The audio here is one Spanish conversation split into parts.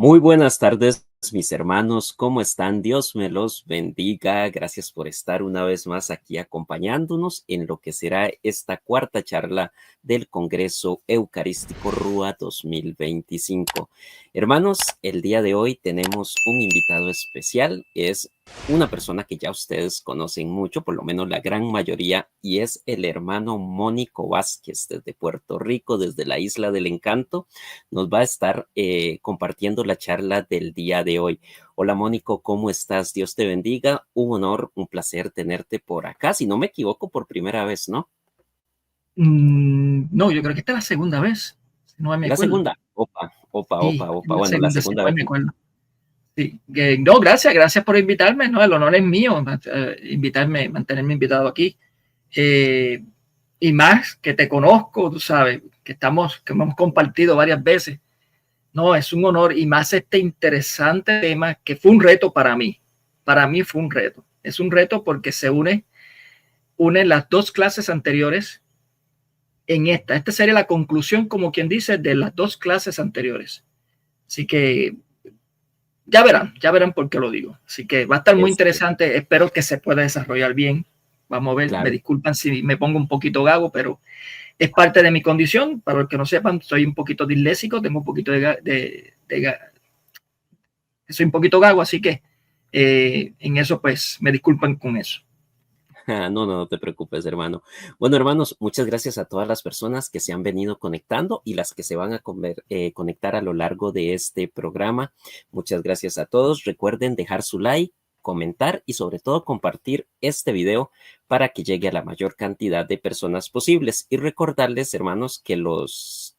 Muy buenas tardes, mis hermanos. ¿Cómo están? Dios me los bendiga. Gracias por estar una vez más aquí acompañándonos en lo que será esta cuarta charla del Congreso Eucarístico RUA 2025. Hermanos, el día de hoy tenemos un invitado especial. Es una persona que ya ustedes conocen mucho, por lo menos la gran mayoría, y es el hermano Mónico Vázquez desde Puerto Rico, desde la Isla del Encanto. Nos va a estar compartiendo la charla del día de hoy. Hola Mónico, ¿cómo estás? Dios te bendiga. Un honor, un placer tenerte por acá. Si no me equivoco, por primera vez, ¿no? No, yo creo que esta es la segunda vez, si no me La acuerdo. segunda. Sí, es la Bueno, la segunda, si segunda no vez. me acuerdo. Sí. No, gracias por invitarme, ¿no? El honor es mío, mantenerme invitado aquí. Eh, y más que te conozco, tú sabes, que hemos compartido varias veces. No, es un honor y más este interesante tema que fue un reto para mí. Para mí fue un reto. Es un reto porque une las dos clases anteriores en esta. Esta sería la conclusión, como quien dice, de las dos clases anteriores. Así que ya verán por qué lo digo. Así que va a estar muy Este, interesante. Espero que se pueda desarrollar bien. Vamos a ver, me claro. disculpan si me pongo un poquito gago, pero es parte de mi condición. Para los que no sepan, soy un poquito disléxico, tengo un poquito soy un poquito gago, así que en eso pues me disculpan con eso. No te preocupes, hermano. Bueno, hermanos, muchas gracias a todas las personas que se han venido conectando y las que se van a conectar a lo largo de este programa. Muchas gracias a todos. Recuerden dejar su like, comentar y sobre todo compartir este video para que llegue a la mayor cantidad de personas posibles. Y recordarles, hermanos, que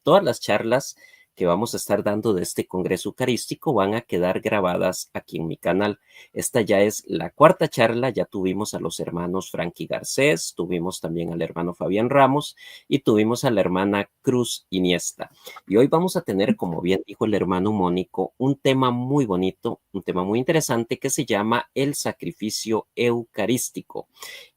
todas las charlas que vamos a estar dando de este Congreso Eucarístico van a quedar grabadas aquí en mi canal. Esta ya es la cuarta charla, ya tuvimos a los hermanos Frankie Garcés, tuvimos también al hermano Fabián Ramos y tuvimos a la hermana Cruz Iniesta. Y hoy vamos a tener, como bien dijo el hermano Mónico, un tema muy bonito, un tema muy interesante que se llama el sacrificio eucarístico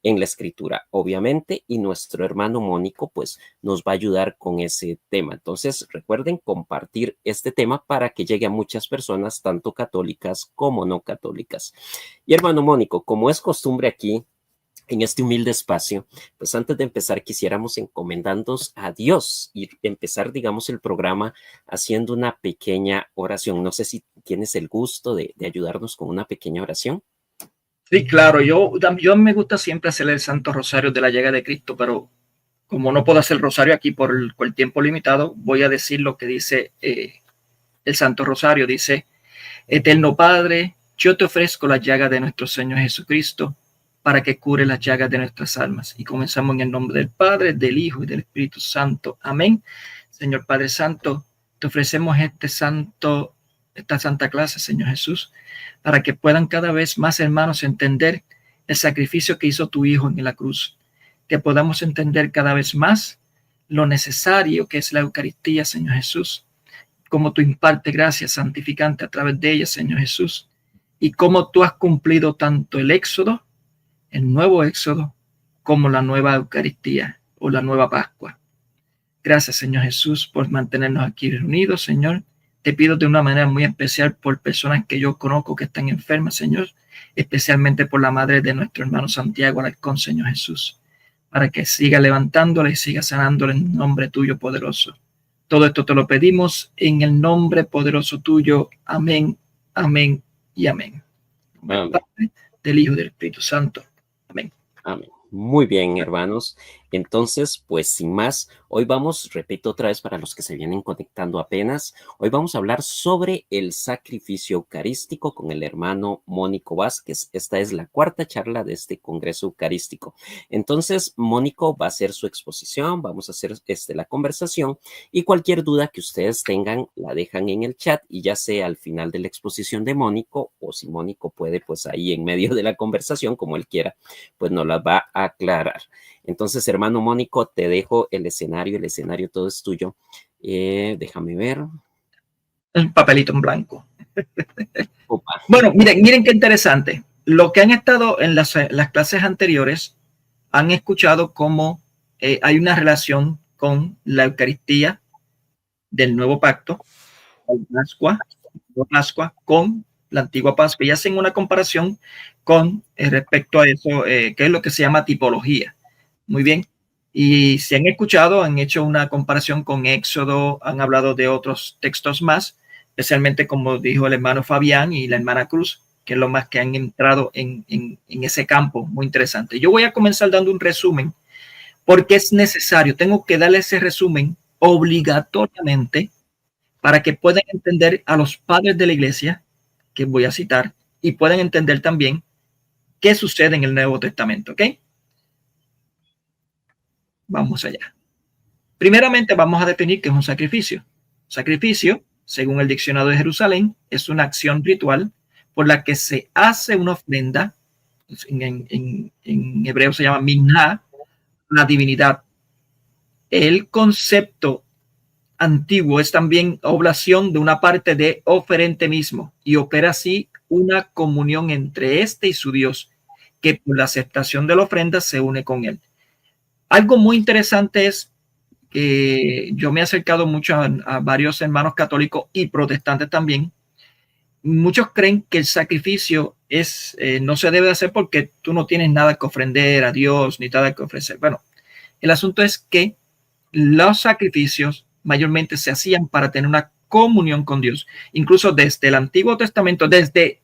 en la escritura, obviamente, y nuestro hermano Mónico pues nos va a ayudar con ese tema. Entonces recuerden compartir este tema para que llegue a muchas personas, tanto católicas como no católicas. Y hermano Mónico, como es costumbre aquí en este humilde espacio, pues antes de empezar quisiéramos encomendarnos a Dios y empezar, digamos, el programa haciendo una pequeña oración. No sé si tienes el gusto de ayudarnos con una pequeña oración. Sí, claro, yo me gusta siempre hacer el Santo Rosario de la Llaga de Cristo, pero como no puedo hacer el rosario aquí por el tiempo limitado, voy a decir lo que dice el Santo Rosario. Dice: Eterno Padre, yo te ofrezco la llaga de nuestro Señor Jesucristo para que cure las llagas de nuestras almas. Y comenzamos en el nombre del Padre, del Hijo y del Espíritu Santo. Amén. Señor Padre Santo, te ofrecemos esta santa clase, Señor Jesús, para que puedan cada vez más hermanos entender el sacrificio que hizo tu Hijo en la cruz, que podamos entender cada vez más lo necesario que es la Eucaristía, Señor Jesús, cómo tú impartes gracia santificante a través de ella, Señor Jesús, y cómo tú has cumplido tanto el Éxodo, el nuevo Éxodo, como la nueva Eucaristía o la nueva Pascua. Gracias, Señor Jesús, por mantenernos aquí reunidos, Señor. Te pido de una manera muy especial por personas que yo conozco que están enfermas, Señor, especialmente por la madre de nuestro hermano Santiago Alarcón, Señor Jesús, para que siga levantándola y siga sanándola en nombre tuyo poderoso. Todo esto te lo pedimos en el nombre poderoso tuyo. Amén, amén y amén. En nombre del Amén. Padre, del Hijo y del Espíritu Santo. Amén. Amén. Muy bien, hermanos. Entonces, pues sin más, hoy vamos, repito otra vez para los que se vienen conectando apenas, hoy vamos a hablar sobre el sacrificio eucarístico con el hermano Mónico Vázquez. Esta es la cuarta charla de este Congreso Eucarístico. Entonces, Mónico va a hacer su exposición, vamos a hacer la conversación y cualquier duda que ustedes tengan la dejan en el chat y ya sea al final de la exposición de Mónico o si Mónico puede, pues ahí en medio de la conversación, como él quiera, pues nos las va a aclarar. Entonces, hermano Mónico, te dejo el escenario todo es tuyo. Déjame ver. Un papelito en blanco. Opa. Bueno, miren qué interesante. Lo que han estado en las clases anteriores han escuchado cómo hay una relación con la Eucaristía del nuevo pacto, la Pascua, Pascua con la antigua Pascua y hacen una comparación con respecto a eso, que es lo que se llama tipología. Muy bien. Y si han escuchado, han hecho una comparación con Éxodo, han hablado de otros textos más, especialmente como dijo el hermano Fabián y la hermana Cruz, que es lo más que han entrado en ese campo muy interesante. Yo voy a comenzar dando un resumen porque es necesario, tengo que darle ese resumen obligatoriamente para que puedan entender a los padres de la iglesia, que voy a citar, y puedan entender también qué sucede en el Nuevo Testamento, ¿ok? Vamos allá. Primeramente vamos a definir qué es un sacrificio. Sacrificio, según el Diccionario de Jerusalén, es una acción ritual por la que se hace una ofrenda, en hebreo se llama minha, la divinidad. El concepto antiguo es también oblación de una parte de oferente mismo y opera así una comunión entre este y su Dios, que por la aceptación de la ofrenda se une con él. Algo muy interesante es que yo me he acercado mucho a varios hermanos católicos y protestantes también. Muchos creen que el sacrificio no se debe hacer porque tú no tienes nada que ofrender a Dios ni nada que ofrecer. Bueno, el asunto es que los sacrificios mayormente se hacían para tener una comunión con Dios. Incluso desde el Antiguo Testamento, desde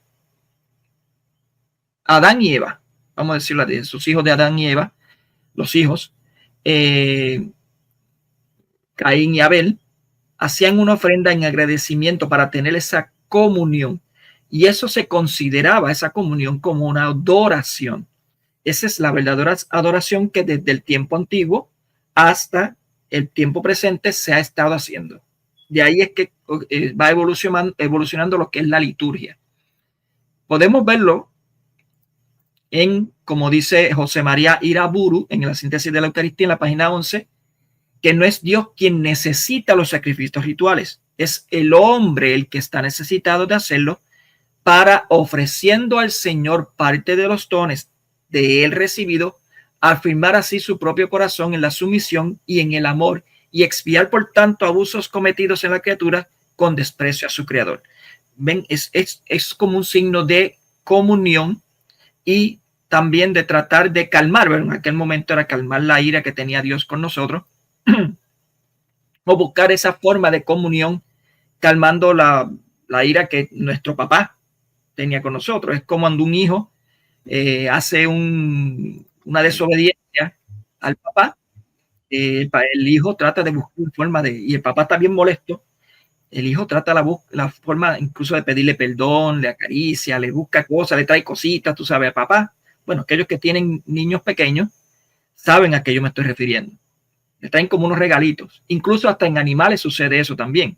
Adán y Eva, vamos a decirlo, de sus hijos de Adán y Eva, los hijos, Caín y Abel, hacían una ofrenda en agradecimiento para tener esa comunión. Y eso se consideraba, esa comunión, como una adoración. Esa es la verdadera adoración que desde el tiempo antiguo hasta el tiempo presente se ha estado haciendo. De ahí es que va evolucionando lo que es la liturgia. Podemos verlo como dice José María Iraburu, en la síntesis de la Eucaristía, en la página 11, que no es Dios quien necesita los sacrificios rituales, es el hombre el que está necesitado de hacerlo para ofreciendo al Señor parte de los dones de él recibido, afirmar así su propio corazón en la sumisión y en el amor y expiar por tanto abusos cometidos en la criatura con desprecio a su creador. Ven, es como un signo de comunión y también de tratar de calmar, bueno, en aquel momento era calmar la ira que tenía Dios con nosotros, o buscar esa forma de comunión calmando la ira que nuestro papá tenía con nosotros. Es como cuando un hijo hace una desobediencia al papá, el hijo trata de buscar una forma y el papá está bien molesto, el hijo trata la forma incluso de pedirle perdón, le acaricia, le busca cosas, le trae cositas, tú sabes, a papá. Bueno, aquellos que tienen niños pequeños saben a qué yo me estoy refiriendo. Le traen como unos regalitos. Incluso hasta en animales sucede eso también.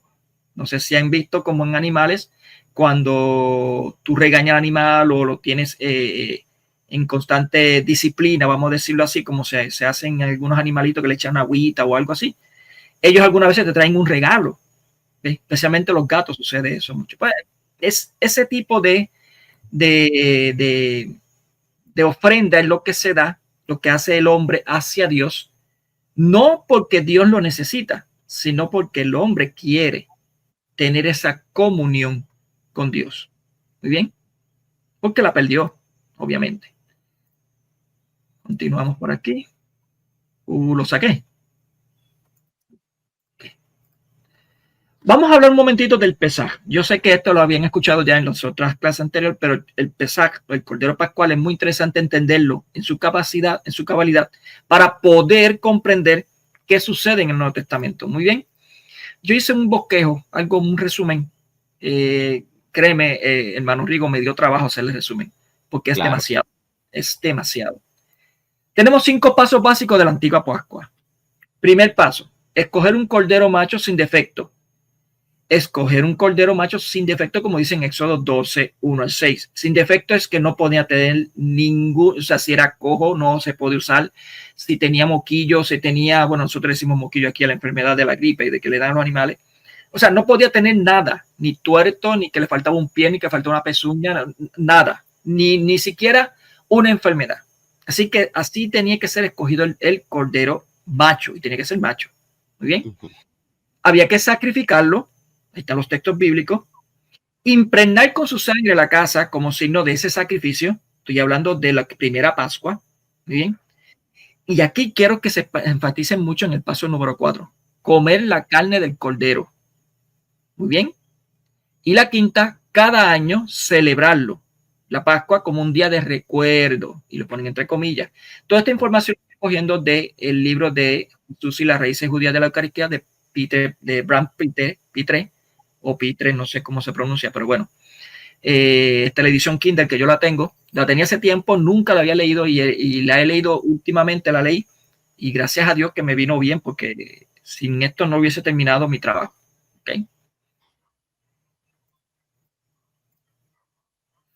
No sé si han visto como en animales, cuando tú regañas al animal o lo tienes en constante disciplina, vamos a decirlo así, como se hacen algunos animalitos que le echan agüita o algo así. Ellos algunas veces te traen un regalo. ¿Ves? Especialmente los gatos sucede eso mucho. Pues, es ese tipo de ofrenda es lo que se da, lo que hace el hombre hacia Dios, no porque Dios lo necesita, sino porque el hombre quiere tener esa comunión con Dios. Muy bien, porque la perdió, obviamente. Continuamos por aquí. Lo saqué. Vamos a hablar un momentito del Pesaj. Yo sé que esto lo habían escuchado ya en las otras clases anteriores, pero el Pesaj, el Cordero Pascual, es muy interesante entenderlo en su capacidad, en su cabalidad, para poder comprender qué sucede en el Nuevo Testamento. Muy bien. Yo hice un bosquejo, un resumen. Créeme, hermano Rigo, me dio trabajo hacer el resumen, porque es demasiado. Es demasiado. Tenemos 5 pasos básicos de la antigua Pascua. Primer paso, escoger un cordero macho sin defecto. Escoger un cordero macho sin defecto, como dice en Éxodo 12, 1 al 6. Sin defecto es que no podía tener ningún, o sea, si era cojo, no se puede usar. Si tenía moquillo, bueno, nosotros decimos moquillo aquí a la enfermedad de la gripe y de que le dan a los animales. O sea, no podía tener nada, ni tuerto, ni que le faltaba un pie, ni que faltaba una pezuña, nada, ni siquiera una enfermedad. Así que así tenía que ser escogido el cordero macho, y tenía que ser macho. Muy bien. Había que sacrificarlo. Ahí están los textos bíblicos. impregnar con su sangre la casa como signo de ese sacrificio. Estoy hablando de la primera Pascua. Muy bien. Y aquí quiero que se enfaticen mucho en el paso número 4. Comer la carne del cordero. Muy bien. Y la quinta, cada año celebrarlo. La Pascua como un día de recuerdo. Y lo ponen entre comillas. Toda esta información estoy cogiendo del libro de Jesús y las raíces judías de la Eucaristía de Peter, de Bram Pitre, o Pitre, no sé cómo se pronuncia, pero bueno. Esta la edición Kindle que yo la tengo, la tenía hace tiempo, nunca la había leído y la he leído últimamente, la leí, y gracias a Dios que me vino bien, porque sin esto no hubiese terminado mi trabajo. ¿Okay?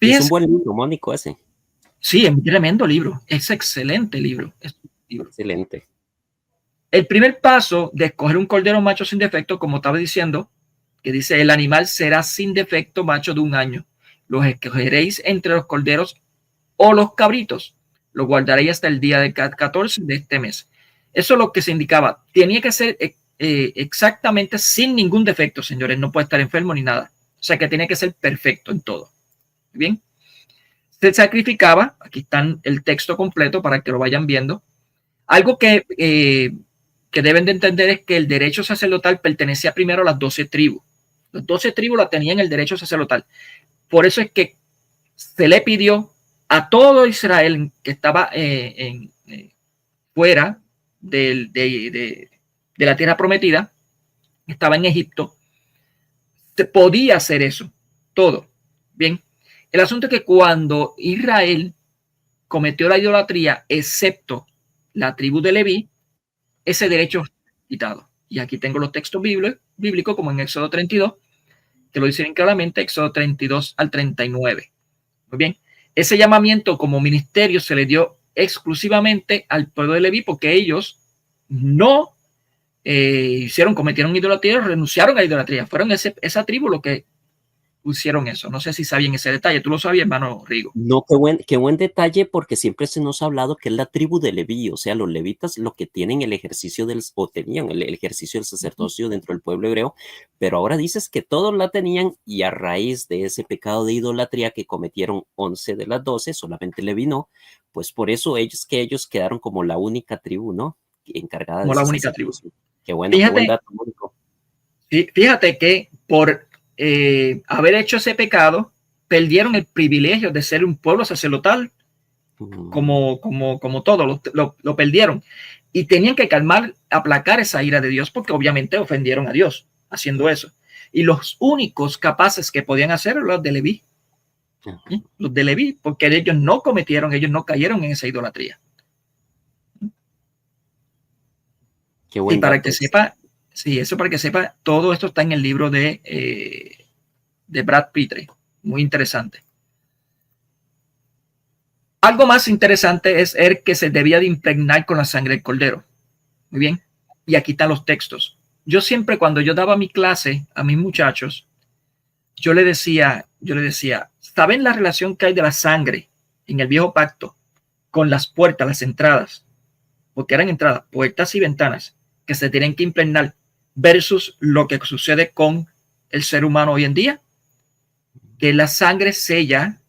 Y es un Fíjense, buen libro, Mónico, ese. sí, es un tremendo libro, es excelente libro. Excelente. El primer paso de escoger un cordero macho sin defecto, como estaba diciendo, que dice, el animal será sin defecto macho de un año. Los escogeréis entre los corderos o los cabritos. Lo guardaréis hasta el día de 14 de este mes. Eso es lo que se indicaba. Tenía que ser exactamente sin ningún defecto, señores. No puede estar enfermo ni nada. O sea que tiene que ser perfecto en todo. Bien. Se sacrificaba. Aquí está el texto completo para que lo vayan viendo. Algo que deben de entender es que el derecho sacerdotal pertenecía primero a las 12 tribus. Las 12 tribus la tenían el derecho sacerdotal. Por eso es que se le pidió a todo Israel que estaba fuera de la tierra prometida, que estaba en Egipto, se podía hacer eso, todo. Bien, el asunto es que cuando Israel cometió la idolatría, excepto la tribu de Leví, ese derecho fue quitado. Y aquí tengo los textos bíblicos como en Éxodo 32, que lo dicen claramente, Éxodo 32 al 39. Muy bien, ese llamamiento como ministerio se le dio exclusivamente al pueblo de Leví porque ellos no cometieron idolatría, renunciaron a idolatría. Fueron esa tribu lo que hicieron eso. No sé si sabían ese detalle. ¿Tú lo sabías, hermano Rigo? No, qué buen detalle, porque siempre se nos ha hablado que es la tribu de Leví, o sea, los levitas lo que tienen el ejercicio o tenían el ejercicio del sacerdocio dentro del pueblo hebreo, pero ahora dices que todos la tenían y a raíz de ese pecado de idolatría que cometieron 11 de las 12, solamente Leví no, pues por eso ellos quedaron como la única tribu, ¿no? Encargada de Como la ese única tribu. sacerdocio. Qué bueno, qué buen Fíjate, dato, Mónico. fíjate que por haber hecho ese pecado, perdieron el privilegio de ser un pueblo sacerdotal como todo, lo perdieron. Y tenían que calmar, aplacar esa ira de Dios porque obviamente ofendieron a Dios haciendo eso. Y los únicos capaces que podían hacer eran los de Leví. ¿Sí? Los de Leví, porque ellos no cometieron, ellos no cayeron en esa idolatría. Qué Y buen para dato. que sepa, sí, eso para que sepa, todo esto está en el libro de Brad Pitre. Muy interesante. Algo más interesante es el que se debía de impregnar con la sangre del cordero. Muy bien. Y aquí están los textos. Yo siempre cuando yo daba mi clase a mis muchachos, yo le decía, ¿saben la relación que hay de la sangre en el viejo pacto con las puertas, las entradas? Porque eran entradas, puertas y ventanas que se tienen que impregnar versus lo que sucede con el ser humano hoy en día, que la sangre sella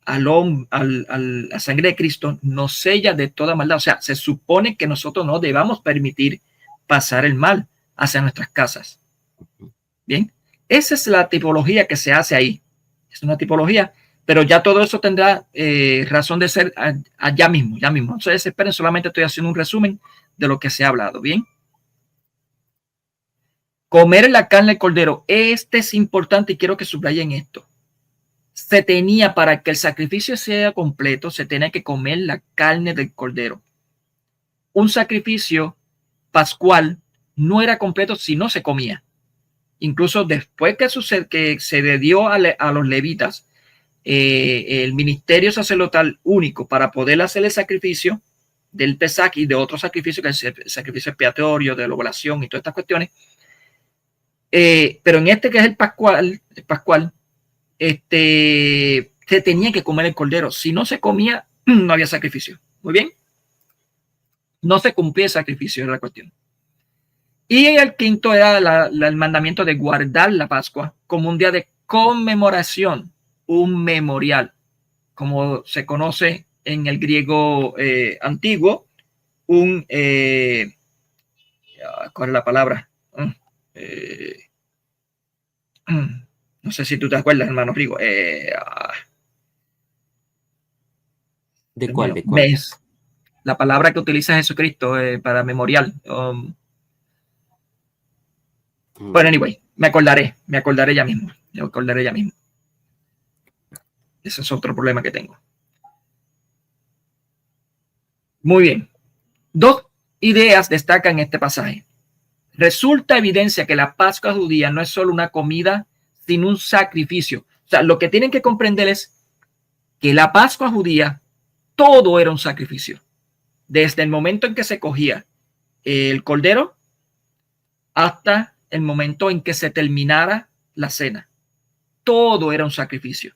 la sangre de Cristo nos sella de toda maldad. O sea, se supone que nosotros no debamos permitir pasar el mal hacia nuestras casas. Bien, esa es la tipología que se hace ahí. Es una tipología, pero ya todo eso tendrá razón de ser allá mismo, ya mismo. Entonces, esperen, solamente estoy haciendo un resumen de lo que se ha hablado. Bien. Comer la carne del cordero. Este es importante y quiero que subrayen esto. Se tenía, para que el sacrificio sea completo, se tenía que comer la carne del cordero. Un sacrificio pascual no era completo si no se comía. Incluso después que se le dio a los levitas el ministerio sacerdotal único para poder hacer el sacrificio del Pesach y de otros sacrificios, que es el sacrificio expiatorio, de la oblación y todas estas cuestiones. Pero en este que es el pascual, se tenía que comer el cordero. Si no se comía, no había sacrificio. Muy bien. No se cumplía el sacrificio, era la cuestión. Y el quinto era el mandamiento de guardar la Pascua como un día de conmemoración, un memorial, como se conoce en el griego antiguo, un, ¿cuál es la palabra? No sé si tú te acuerdas, hermano Rigo. ¿De Dios cuál? mío, ¿De cuál? mes. La palabra que utiliza Jesucristo para memorial. Bueno, anyway, me acordaré ya mismo. Me acordaré ya mismo. Ese es otro problema que tengo. Muy bien. Dos ideas destacan este pasaje. Resulta evidencia que la Pascua judía no es solo una comida, sino un sacrificio. O sea, lo que tienen que comprender es que la Pascua judía, todo era un sacrificio. Desde el momento en que se cogía el cordero hasta el momento en que se terminara la cena. Todo era un sacrificio.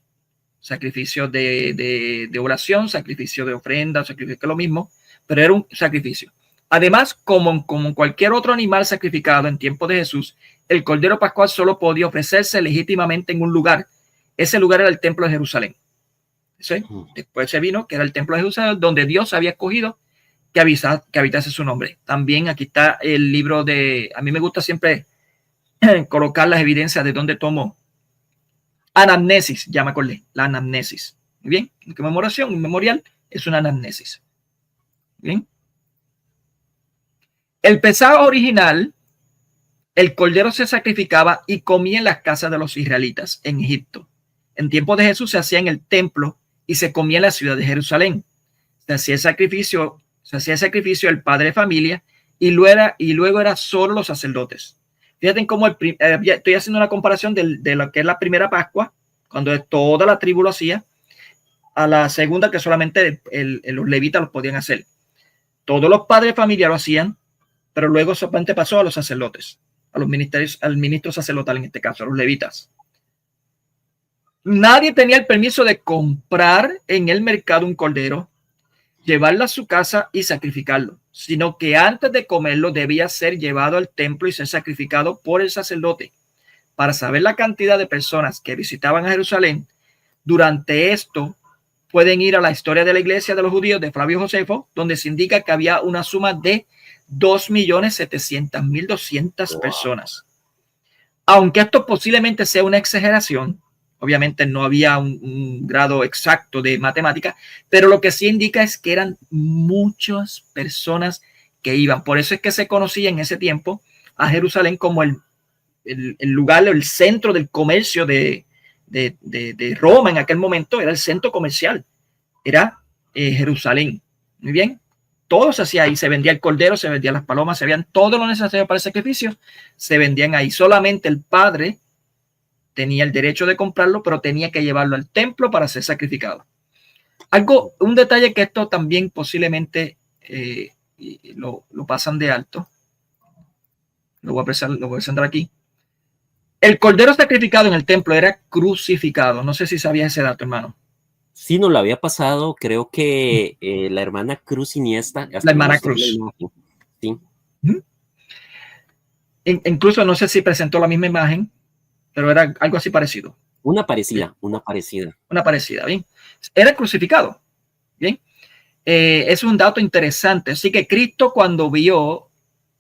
Sacrificio de oración, sacrificio de ofrenda, sacrificio que es lo mismo, pero era un sacrificio. Además, como cualquier otro animal sacrificado en tiempo de Jesús, el cordero pascual solo podía ofrecerse legítimamente en un lugar. Ese lugar era el templo de Jerusalén. ¿Sí? Después se vino, que era el templo de Jerusalén, donde Dios había escogido que habitase su nombre. También aquí está el libro de, a mí me gusta siempre colocar las evidencias de dónde tomo anamnesis, ya me acordé, la anamnesis. Muy bien, conmemoración, un memorial es una anamnesis. Bien. El pesado original, el cordero se sacrificaba y comía en las casas de los israelitas en Egipto. En tiempo de Jesús se hacía en el templo y se comía en la ciudad de Jerusalén. Se hacía el sacrificio el padre de familia y luego era solo los sacerdotes. Fíjate cómo estoy haciendo una comparación de lo que es la primera Pascua, cuando toda la tribu lo hacía, a la segunda que solamente los levitas lo podían hacer. Todos los padres de familia lo hacían, pero luego solamente pasó a los sacerdotes, a los ministerios, al ministro sacerdotal en este caso, a los levitas. Nadie tenía el permiso de comprar en el mercado un cordero, llevarlo a su casa y sacrificarlo, sino que antes de comerlo debía ser llevado al templo y ser sacrificado por el sacerdote. Para saber la cantidad de personas que visitaban a Jerusalén, durante esto pueden ir a la historia de la iglesia de los judíos de Flavio Josefo, donde se indica que había una suma de 2.700.200 personas. Aunque esto posiblemente sea una exageración, obviamente no había un grado exacto de matemática, pero lo que sí indica es que eran muchas personas que iban. Por eso es que se conocía en ese tiempo a Jerusalén como el lugar, el centro del comercio de Roma en aquel momento, era el centro comercial, era Jerusalén. Muy bien. Todo se hacía ahí, se vendía el cordero, se vendían las palomas, se vendían todo lo necesario para el sacrificio, se vendían ahí. Solamente el padre tenía el derecho de comprarlo, pero tenía que llevarlo al templo para ser sacrificado. Un detalle que esto también posiblemente lo pasan de alto. Lo voy a presentar aquí. El cordero sacrificado en el templo era crucificado. No sé si sabías ese dato, hermano. Sí, nos lo había pasado, creo que la hermana Cruz Iniesta. La hermana Cruz. Sí. Incluso no sé si presentó la misma imagen, pero era algo así parecido. Una parecida, ¿sí? Una parecida. Una parecida, bien. Era crucificado, bien. Es un dato interesante. Así que Cristo, cuando vio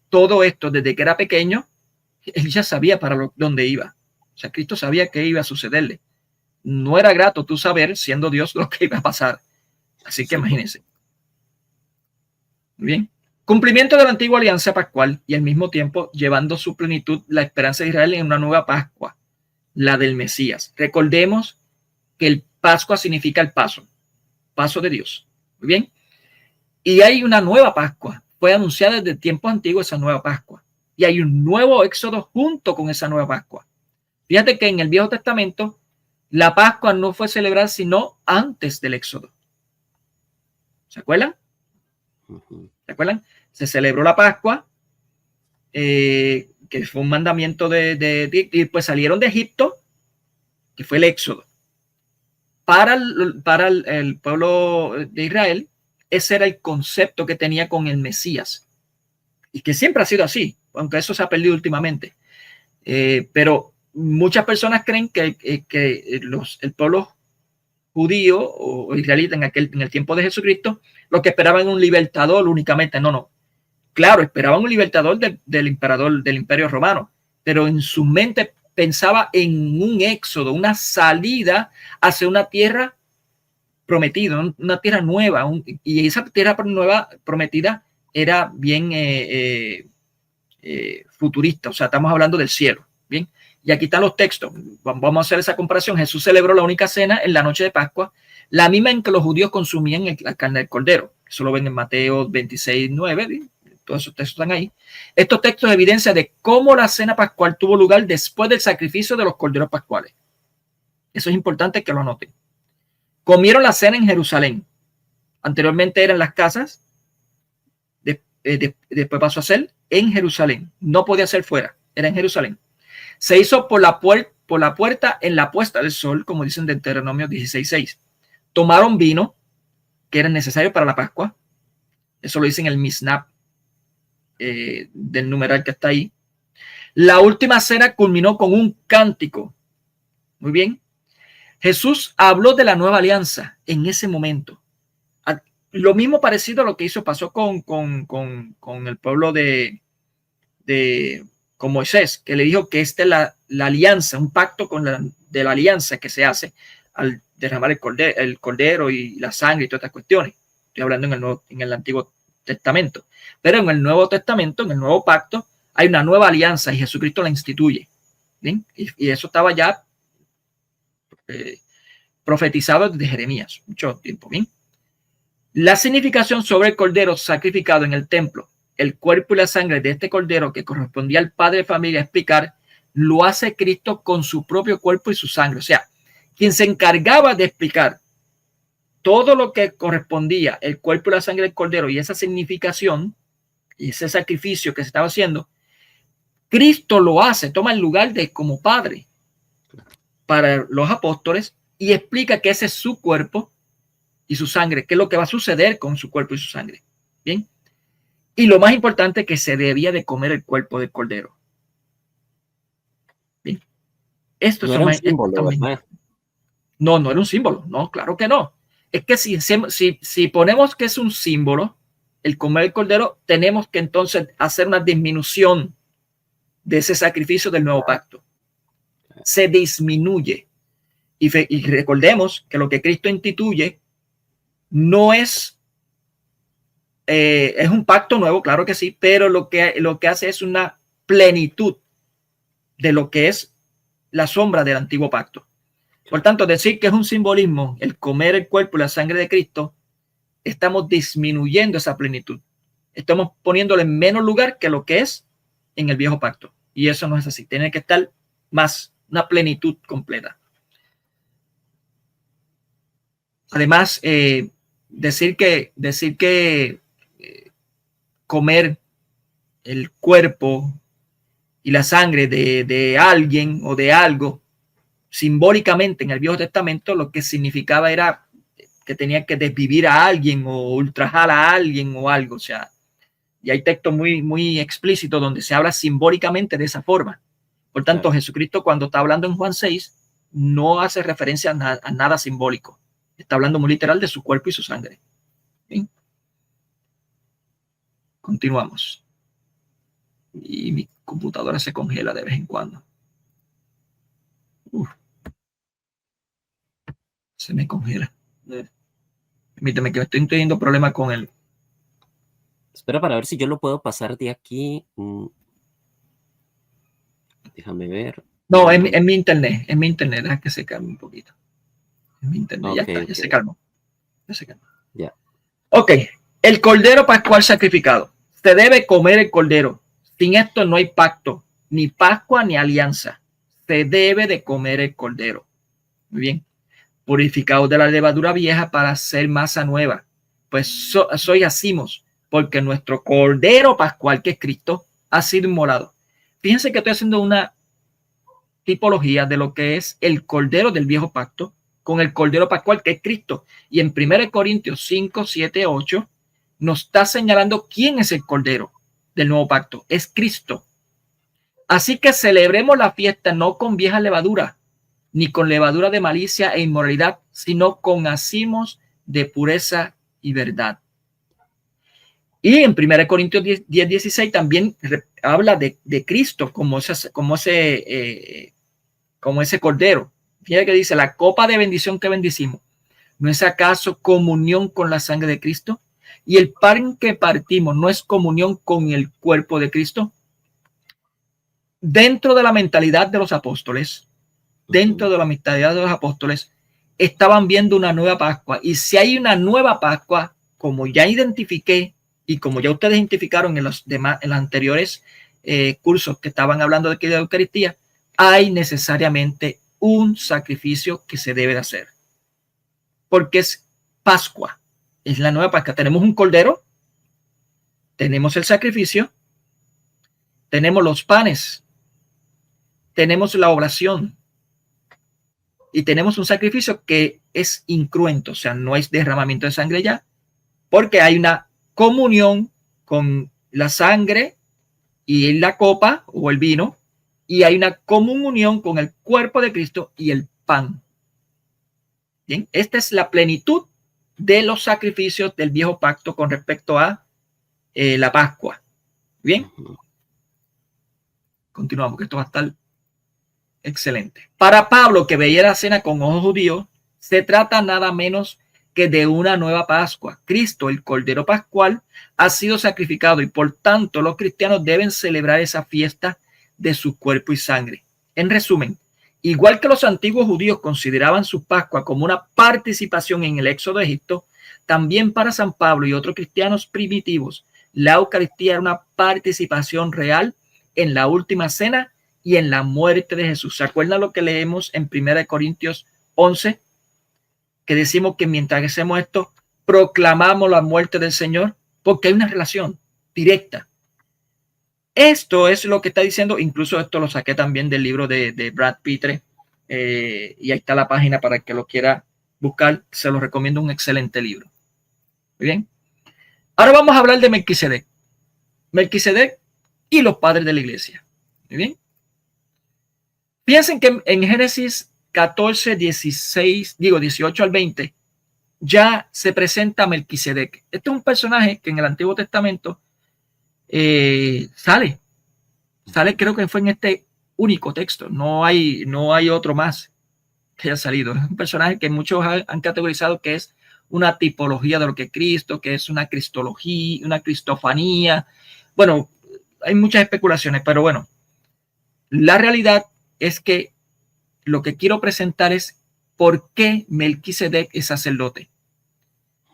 todo esto desde que era pequeño, él ya sabía para dónde iba. O sea, Cristo sabía que iba a sucederle. No era grato tú saber, siendo Dios, lo que iba a pasar. Así que imagínense. Bien. Cumplimiento de la antigua alianza pascual y al mismo tiempo llevando su plenitud la esperanza de Israel en una nueva Pascua, la del Mesías. Recordemos que el Pascua significa el paso de Dios. Muy bien. Y hay una nueva Pascua. Fue anunciada desde tiempos antiguos esa nueva Pascua. Y hay un nuevo éxodo junto con esa nueva Pascua. Fíjate que en el Viejo Testamento la Pascua no fue celebrada sino antes del éxodo. ¿Se acuerdan? ¿Se acuerdan? Se celebró la Pascua, que fue un mandamiento y pues salieron de Egipto, que fue el éxodo. Para el pueblo de Israel, ese era el concepto que tenía con el Mesías. Y que siempre ha sido así, aunque eso se ha perdido últimamente. Pero muchas personas creen que el pueblo judío o israelita en el tiempo de Jesucristo, lo que esperaban un libertador únicamente. No. Claro, esperaban un libertador del emperador del Imperio Romano, pero en su mente pensaba en un éxodo, una salida hacia una tierra prometida, una tierra nueva, y esa tierra nueva prometida era bien futurista, o sea, estamos hablando del cielo. Bien, y aquí están los textos. Vamos a hacer esa comparación. Jesús celebró la única cena en la noche de Pascua, la misma en que los judíos consumían la carne del cordero. Eso lo ven en Mateo 26, 9. ¿Bien? Todos esos textos están ahí. Estos textos evidencian de cómo la cena pascual tuvo lugar después del sacrificio de los corderos pascuales. Eso es importante que lo anoten. Comieron la cena en Jerusalén. Anteriormente eran las casas. Después pasó a ser en Jerusalén. No podía ser fuera. Era en Jerusalén. Se hizo por la puerta en la puesta del sol, como dicen de Deuteronomio 16:6. Tomaron vino, que era necesario para la Pascua. Eso lo dicen en el Mishnah del numeral que está ahí. La última cena culminó con un cántico. Muy bien. Jesús habló de la nueva alianza en ese momento. Lo mismo parecido a lo que pasó con el pueblo con Moisés, que le dijo que esta es la alianza, un pacto de la alianza que se hace al derramar el cordero y la sangre y todas estas cuestiones. Estoy hablando en el Antiguo Testamento. Pero en el Nuevo Testamento, en el Nuevo Pacto, hay una nueva alianza y Jesucristo la instituye. ¿Bien? Y eso estaba ya profetizado desde Jeremías, mucho tiempo. ¿Bien? La significación sobre el cordero sacrificado en el templo, el cuerpo y la sangre de este cordero que correspondía al padre de familia explicar, lo hace Cristo con su propio cuerpo y su sangre. O sea, quien se encargaba de explicar todo lo que correspondía el cuerpo y la sangre del cordero y esa significación y ese sacrificio que se estaba haciendo, Cristo lo hace, toma el lugar de como padre para los apóstoles y explica que ese es su cuerpo y su sangre, qué es lo que va a suceder con su cuerpo y su sangre. Bien. Y lo más importante, que se debía de comer el cuerpo del cordero. Bien. Esto no es era un símbolo, ¿verdad? No, no era un símbolo. No, claro que no. Es que si ponemos que es un símbolo, el comer el cordero, tenemos que entonces hacer una disminución de ese sacrificio del nuevo pacto. Se disminuye. Y recordemos que lo que Cristo instituye no es un pacto nuevo, claro que sí, pero lo que hace es una plenitud de lo que es la sombra del antiguo pacto. Por tanto, decir que es un simbolismo, el comer el cuerpo y la sangre de Cristo, estamos disminuyendo esa plenitud. Estamos poniéndole en menos lugar que lo que es en el viejo pacto. Y eso no es así. Tiene que estar más, una plenitud completa. Además, decir que comer el cuerpo y la sangre de alguien o de algo, simbólicamente en el Viejo Testamento, lo que significaba era que tenía que desvivir a alguien o ultrajar a alguien o algo. O sea, y hay textos muy explícitos donde se habla simbólicamente de esa forma. Por tanto, Jesucristo, cuando está hablando en Juan 6, no hace referencia a nada simbólico. Está hablando muy literal de su cuerpo y su sangre. ¿Sí? Continuamos. Y mi computadora se congela de vez en cuando. Se me congela. Permíteme que estoy teniendo problemas con él. Espera para ver si yo lo puedo pasar de aquí. Déjame ver. No, en mi internet. En mi internet. Deja que se calme un poquito. En mi internet. Okay, ya está. Ya se calmó. Ya se calmó. Ya. Ok. El cordero pascual sacrificado. Se debe comer el cordero. Sin esto no hay pacto, ni Pascua, ni alianza. Se debe de comer el cordero. Muy bien. Purificado de la levadura vieja para hacer masa nueva. Pues soy hacimos, porque nuestro cordero pascual, que es Cristo, ha sido inmolado. Fíjense que estoy haciendo una tipología de lo que es el cordero del viejo pacto con el cordero pascual, que es Cristo. Y en 1 Corintios 5, 7, 8 nos está señalando quién es el cordero del nuevo pacto. Es Cristo. Así que celebremos la fiesta no con vieja levadura, ni con levadura de malicia e inmoralidad, sino con hacimos de pureza y verdad. Y en 1 Corintios 10:16 también habla de Cristo como ese cordero. Fíjate que dice, la copa de bendición que bendicimos, ¿no es acaso comunión con la sangre de Cristo? Y el pan que partimos, ¿no es comunión con el cuerpo de Cristo? Dentro de la mentalidad de los apóstoles, estaban viendo una nueva Pascua. Y si hay una nueva Pascua, como ya identifiqué y como ya ustedes identificaron en los anteriores cursos que estaban hablando de Eucaristía, hay necesariamente un sacrificio que se debe de hacer. Porque es Pascua, es la nueva Pascua. Tenemos un cordero, tenemos el sacrificio, tenemos los panes, tenemos la oblación y tenemos un sacrificio que es incruento, o sea, no es derramamiento de sangre ya, porque hay una comunión con la sangre y la copa o el vino, y hay una comunión con el cuerpo de Cristo y el pan. Bien, esta es la plenitud de los sacrificios del viejo pacto con respecto a la Pascua. Bien, continuamos, que esto va a estar excelente. Para Pablo, que veía la cena con ojos judíos, se trata nada menos que de una nueva Pascua. Cristo, el Cordero Pascual, ha sido sacrificado y por tanto los cristianos deben celebrar esa fiesta de su cuerpo y sangre. En resumen, igual que los antiguos judíos consideraban su Pascua como una participación en el éxodo de Egipto, también para San Pablo y otros cristianos primitivos, la Eucaristía era una participación real en la última cena y en la muerte de Jesús. ¿Se acuerdan lo que leemos en 1 Corintios 11? Que decimos que mientras hacemos esto, proclamamos la muerte del Señor, porque hay una relación directa. Esto es lo que está diciendo, incluso esto lo saqué también del libro de Brad Pitre, y ahí está la página para el que lo quiera buscar, se lo recomiendo, un excelente libro. Muy bien. Ahora vamos a hablar de Melquisedec. Melquisedec y los padres de la iglesia. Muy bien. Piensen que en Génesis 14, 18 al 20, ya se presenta Melquisedec. Este es un personaje que en el Antiguo Testamento sale, creo que fue en este único texto, no hay otro más que haya salido. Es un personaje que muchos han categorizado que es una tipología de lo que es Cristo, que es una cristología, una cristofanía. Bueno, hay muchas especulaciones, pero bueno, la realidad es que lo que quiero presentar es por qué Melquisedec es sacerdote.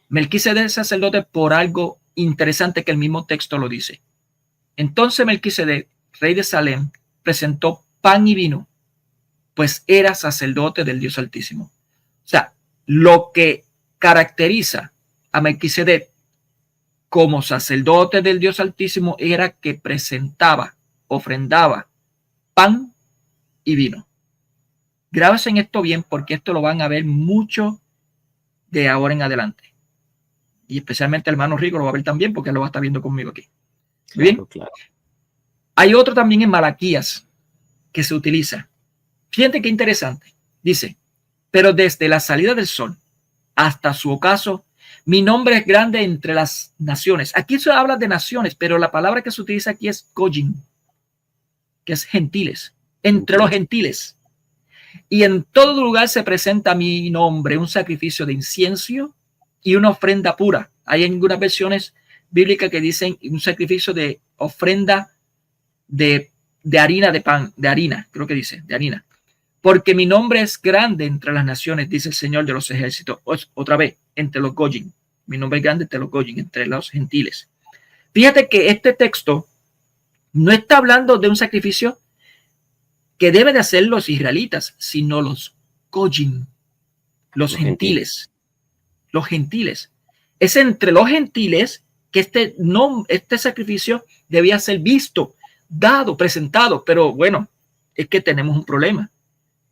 Melquisedec es sacerdote por algo interesante que el mismo texto lo dice. Entonces Melquisedec, rey de Salem, presentó pan y vino, pues era sacerdote del Dios Altísimo. O sea, lo que caracteriza a Melquisedec como sacerdote del Dios Altísimo era que presentaba, ofrendaba pan y vino. Grábense en esto bien, porque esto lo van a ver mucho de ahora en adelante. Y especialmente el hermano Rico lo va a ver también, porque él lo va a estar viendo conmigo aquí. Bien. Claro. Hay otro también en Malaquías que se utiliza. Fíjense qué interesante. Dice, pero desde la salida del sol hasta su ocaso, mi nombre es grande entre las naciones. Aquí se habla de naciones, pero la palabra que se utiliza aquí es goyim, que es gentiles, entre los gentiles. Y en todo lugar se presenta a mi nombre un sacrificio de incienso y una ofrenda pura. Hay algunas versiones bíblicas que dicen un sacrificio de ofrenda de harina de pan, de harina, creo que dice, de harina. Porque mi nombre es grande entre las naciones, dice el Señor de los ejércitos. Otra vez, entre los goyim. Mi nombre es grande entre los goyim, entre los gentiles. Fíjate que este texto no está hablando de un sacrificio que debe de hacer los israelitas, sino los goyim, los gentiles. Los gentiles. Es entre los gentiles que este sacrificio debía ser visto, dado, presentado. Pero bueno, es que tenemos un problema,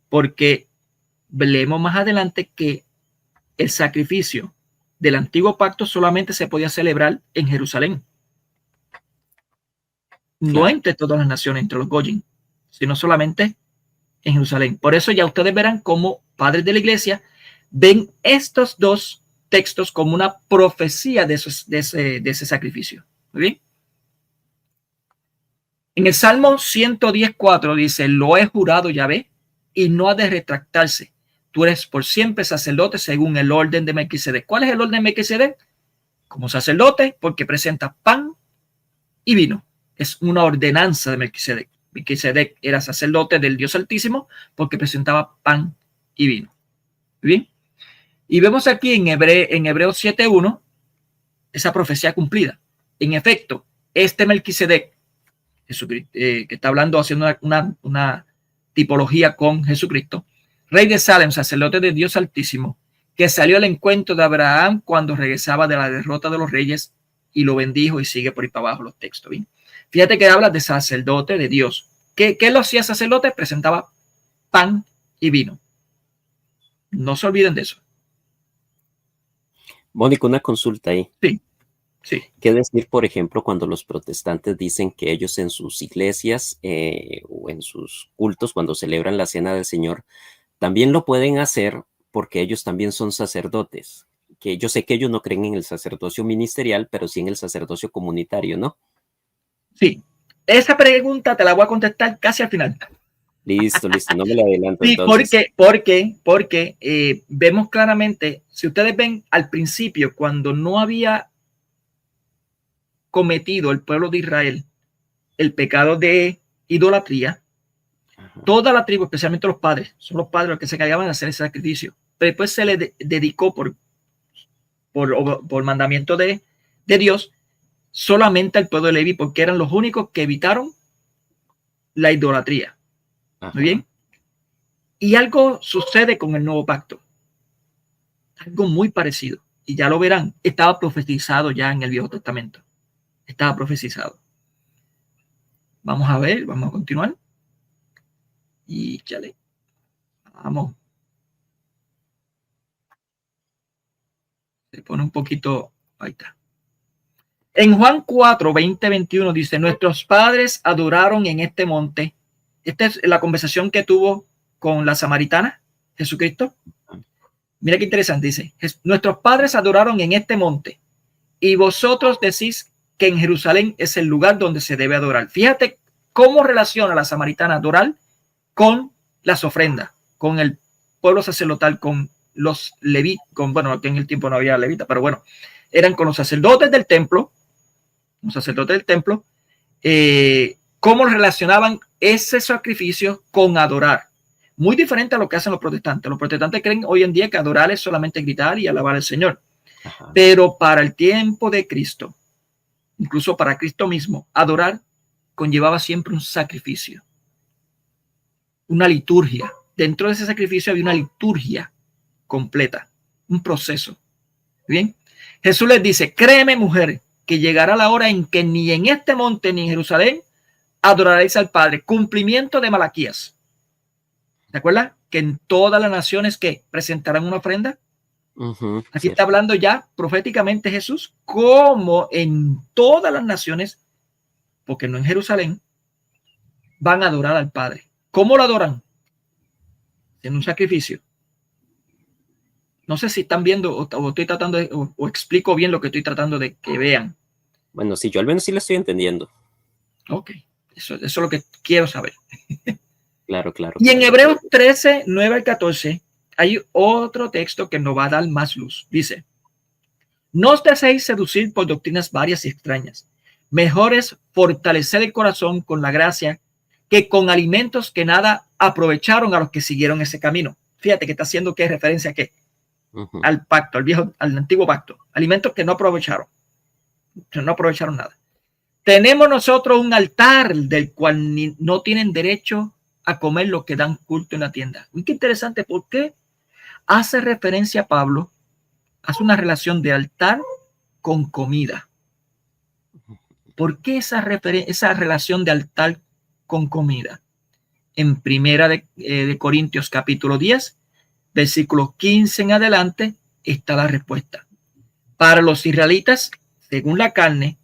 porque leemos más adelante que el sacrificio del antiguo pacto solamente se podía celebrar en Jerusalén, no entre todas las naciones, entre los goyim. sino solamente en Jerusalén. Por eso ya ustedes verán cómo padres de la iglesia ven estos dos textos como una profecía de ese sacrificio. ¿Muy bien? En el Salmo 110:4 dice: lo he jurado, Yahvé, y no ha de retractarse. Tú eres por siempre sacerdote según el orden de Melquisedec. ¿Cuál es el orden de Melquisedec? Como sacerdote, porque presenta pan y vino. Es una ordenanza de Melquisedec. Melquisedec era sacerdote del Dios Altísimo porque presentaba pan y vino. ¿Bien? Y vemos aquí en Hebreos 7:1 esa profecía cumplida. En efecto, este Melquisedec, que está hablando, haciendo una tipología con Jesucristo, rey de Salem, sacerdote de Dios Altísimo, que salió al encuentro de Abraham cuando regresaba de la derrota de los reyes y lo bendijo, y sigue por ahí para abajo los textos. ¿Bien? Fíjate que habla de sacerdote de Dios. ¿Qué lo hacía sacerdote? Presentaba pan y vino. No se olviden de eso. Mónica, una consulta ahí. Sí, sí. ¿Qué decir, por ejemplo, cuando los protestantes dicen que ellos en sus iglesias o en sus cultos, cuando celebran la Cena del Señor, también lo pueden hacer porque ellos también son sacerdotes? Que yo sé que ellos no creen en el sacerdocio ministerial, pero sí en el sacerdocio comunitario, ¿no? Sí. Esa pregunta te la voy a contestar casi al final. Listo, no me la adelanto. Sí, Entonces. porque vemos claramente, si ustedes ven al principio, cuando no había cometido el pueblo de Israel el pecado de idolatría, toda la tribu, especialmente los padres, son los padres los que se encargaban de hacer ese sacrificio, pero después se le dedicó por mandamiento de Dios solamente al pueblo de Leví, porque eran los únicos que evitaron la idolatría. Muy bien. Y algo sucede con el nuevo pacto, algo muy parecido, y ya lo verán. Estaba profetizado ya en el Viejo Testamento, estaba profetizado. Vamos a ver, vamos a continuar. Y chale, vamos. Se pone un poquito, ahí está. En Juan 4, 20, 21 dice: nuestros padres adoraron en este monte. Esta es la conversación que tuvo con la samaritana, Jesucristo. Mira qué interesante, dice: nuestros padres adoraron en este monte, y vosotros decís que en Jerusalén es el lugar donde se debe adorar. Fíjate cómo relaciona la samaritana adorar con las ofrendas, con el pueblo sacerdotal, con los levitas, bueno, que en el tiempo no había levitas, pero bueno, eran con los sacerdotes del templo, cómo relacionaban ese sacrificio con adorar. Muy diferente a lo que hacen los protestantes. Los protestantes creen hoy en día que adorar es solamente gritar y alabar al Señor. Ajá. Pero para el tiempo de Cristo, incluso para Cristo mismo, adorar conllevaba siempre un sacrificio, una liturgia. Dentro de ese sacrificio había una liturgia completa, un proceso. Bien, Jesús les dice: créeme, mujer, que llegará la hora en que ni en este monte ni en Jerusalén adoraréis al Padre. Cumplimiento de Malaquías. ¿Se acuerdan? Que en todas las naciones que presentarán una ofrenda. Aquí está hablando ya proféticamente Jesús, como en todas las naciones, porque no en Jerusalén, van a adorar al Padre. ¿Cómo lo adoran? En un sacrificio. No sé si están viendo o estoy tratando de, o explico bien lo que estoy tratando de que vean. Bueno, sí, yo al menos sí lo estoy entendiendo. Ok, eso es lo que quiero saber. Claro. Y en Hebreos 13, 9 al 14, hay otro texto que nos va a dar más luz. Dice: no os dejéis seducir por doctrinas varias y extrañas. Mejor es fortalecer el corazón con la gracia que con alimentos que nada aprovecharon a los que siguieron ese camino. Fíjate que está haciendo ¿qué referencia a qué? Al pacto, al antiguo pacto. Alimentos que no aprovecharon nada. Tenemos nosotros un altar del cual no tienen derecho a comer lo que dan culto en la tienda. Uy, qué interesante, ¿por qué hace referencia a Pablo? Hace una relación de altar con comida. ¿Por qué esa relación de altar con comida? En Primera de Corintios capítulo 10, versículo 15 en adelante, está la respuesta. Para los israelitas, según la carne,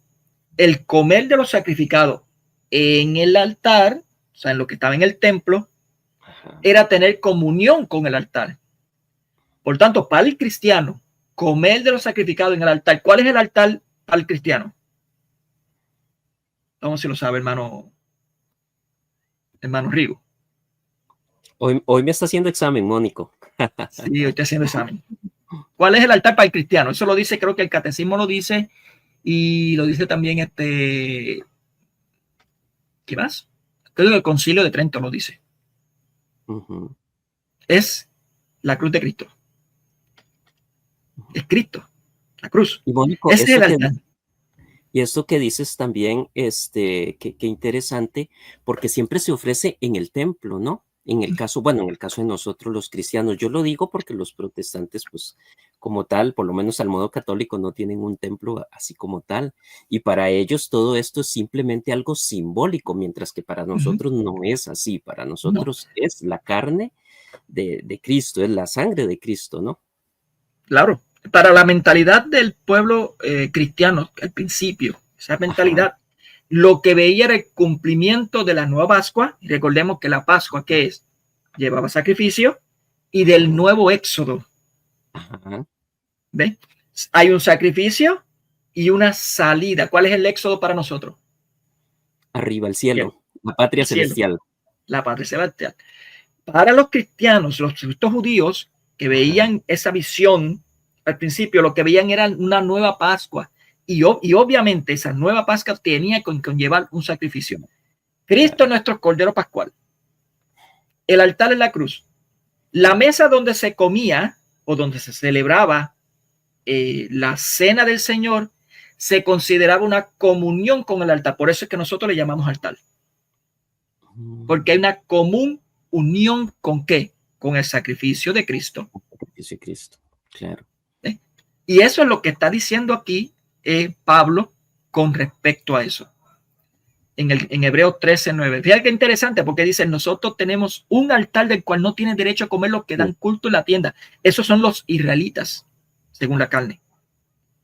el comer de los sacrificados en el altar sea, en lo que estaba en el templo, Ajá. era tener comunión con el altar. Por tanto, para el cristiano, comer de lo sacrificado en el altar. ¿Cuál es el altar para el cristiano? Vamos si lo sabe, hermano Rigo. Hoy me está haciendo examen, Mónico. Sí, hoy estoy haciendo examen. ¿Cuál es el altar para el cristiano? Eso lo dice, creo que el catecismo lo dice y lo dice también ¿qué más? Creo que el Concilio de Trento lo dice. Ujú. Es la cruz de Cristo. Es Cristo, la cruz. Y Mónico, Ese es el altar. y esto que dices también, qué interesante, porque siempre se ofrece en el templo, ¿no? En el caso de nosotros los cristianos, yo lo digo porque los protestantes, pues, como tal, por lo menos al modo católico, no tienen un templo así como tal. Y para ellos todo esto es simplemente algo simbólico, mientras que para nosotros no es así. Para No, nosotros es la carne de Cristo, es la sangre de Cristo, ¿no? claro. Para la mentalidad del pueblo cristiano, al principio, esa Ajá. mentalidad, lo que veía era el cumplimiento de la nueva Pascua. Y recordemos que la Pascua, ¿qué es? Llevaba sacrificio y del nuevo éxodo. Ajá. ¿Ve? Hay un sacrificio y una salida. ¿Cuál es el éxodo para nosotros? Arriba el El cielo, la patria cielo, celestial. la patria celestial. Para los cristianos, estos judíos que Ajá. veían esa visión al principio, lo que veían era una nueva Pascua. Y obviamente esa nueva Pascua tenía que conllevar un sacrificio. Cristo Claro. es nuestro Cordero Pascual. El altar en la cruz. La mesa donde se comía o donde se celebraba la cena del Señor se consideraba una comunión con el altar. Por eso es que nosotros le llamamos altar. Porque hay una común unión con ¿qué? Con el sacrificio de Cristo. Sacrificio de Cristo, claro. Y eso es lo que está diciendo aquí Pablo con respecto a eso. En Hebreos 13:9. Fíjate qué interesante porque dice, nosotros tenemos un altar del cual no tienen derecho a comer los que dan culto en la tienda. Esos son los israelitas, según la carne.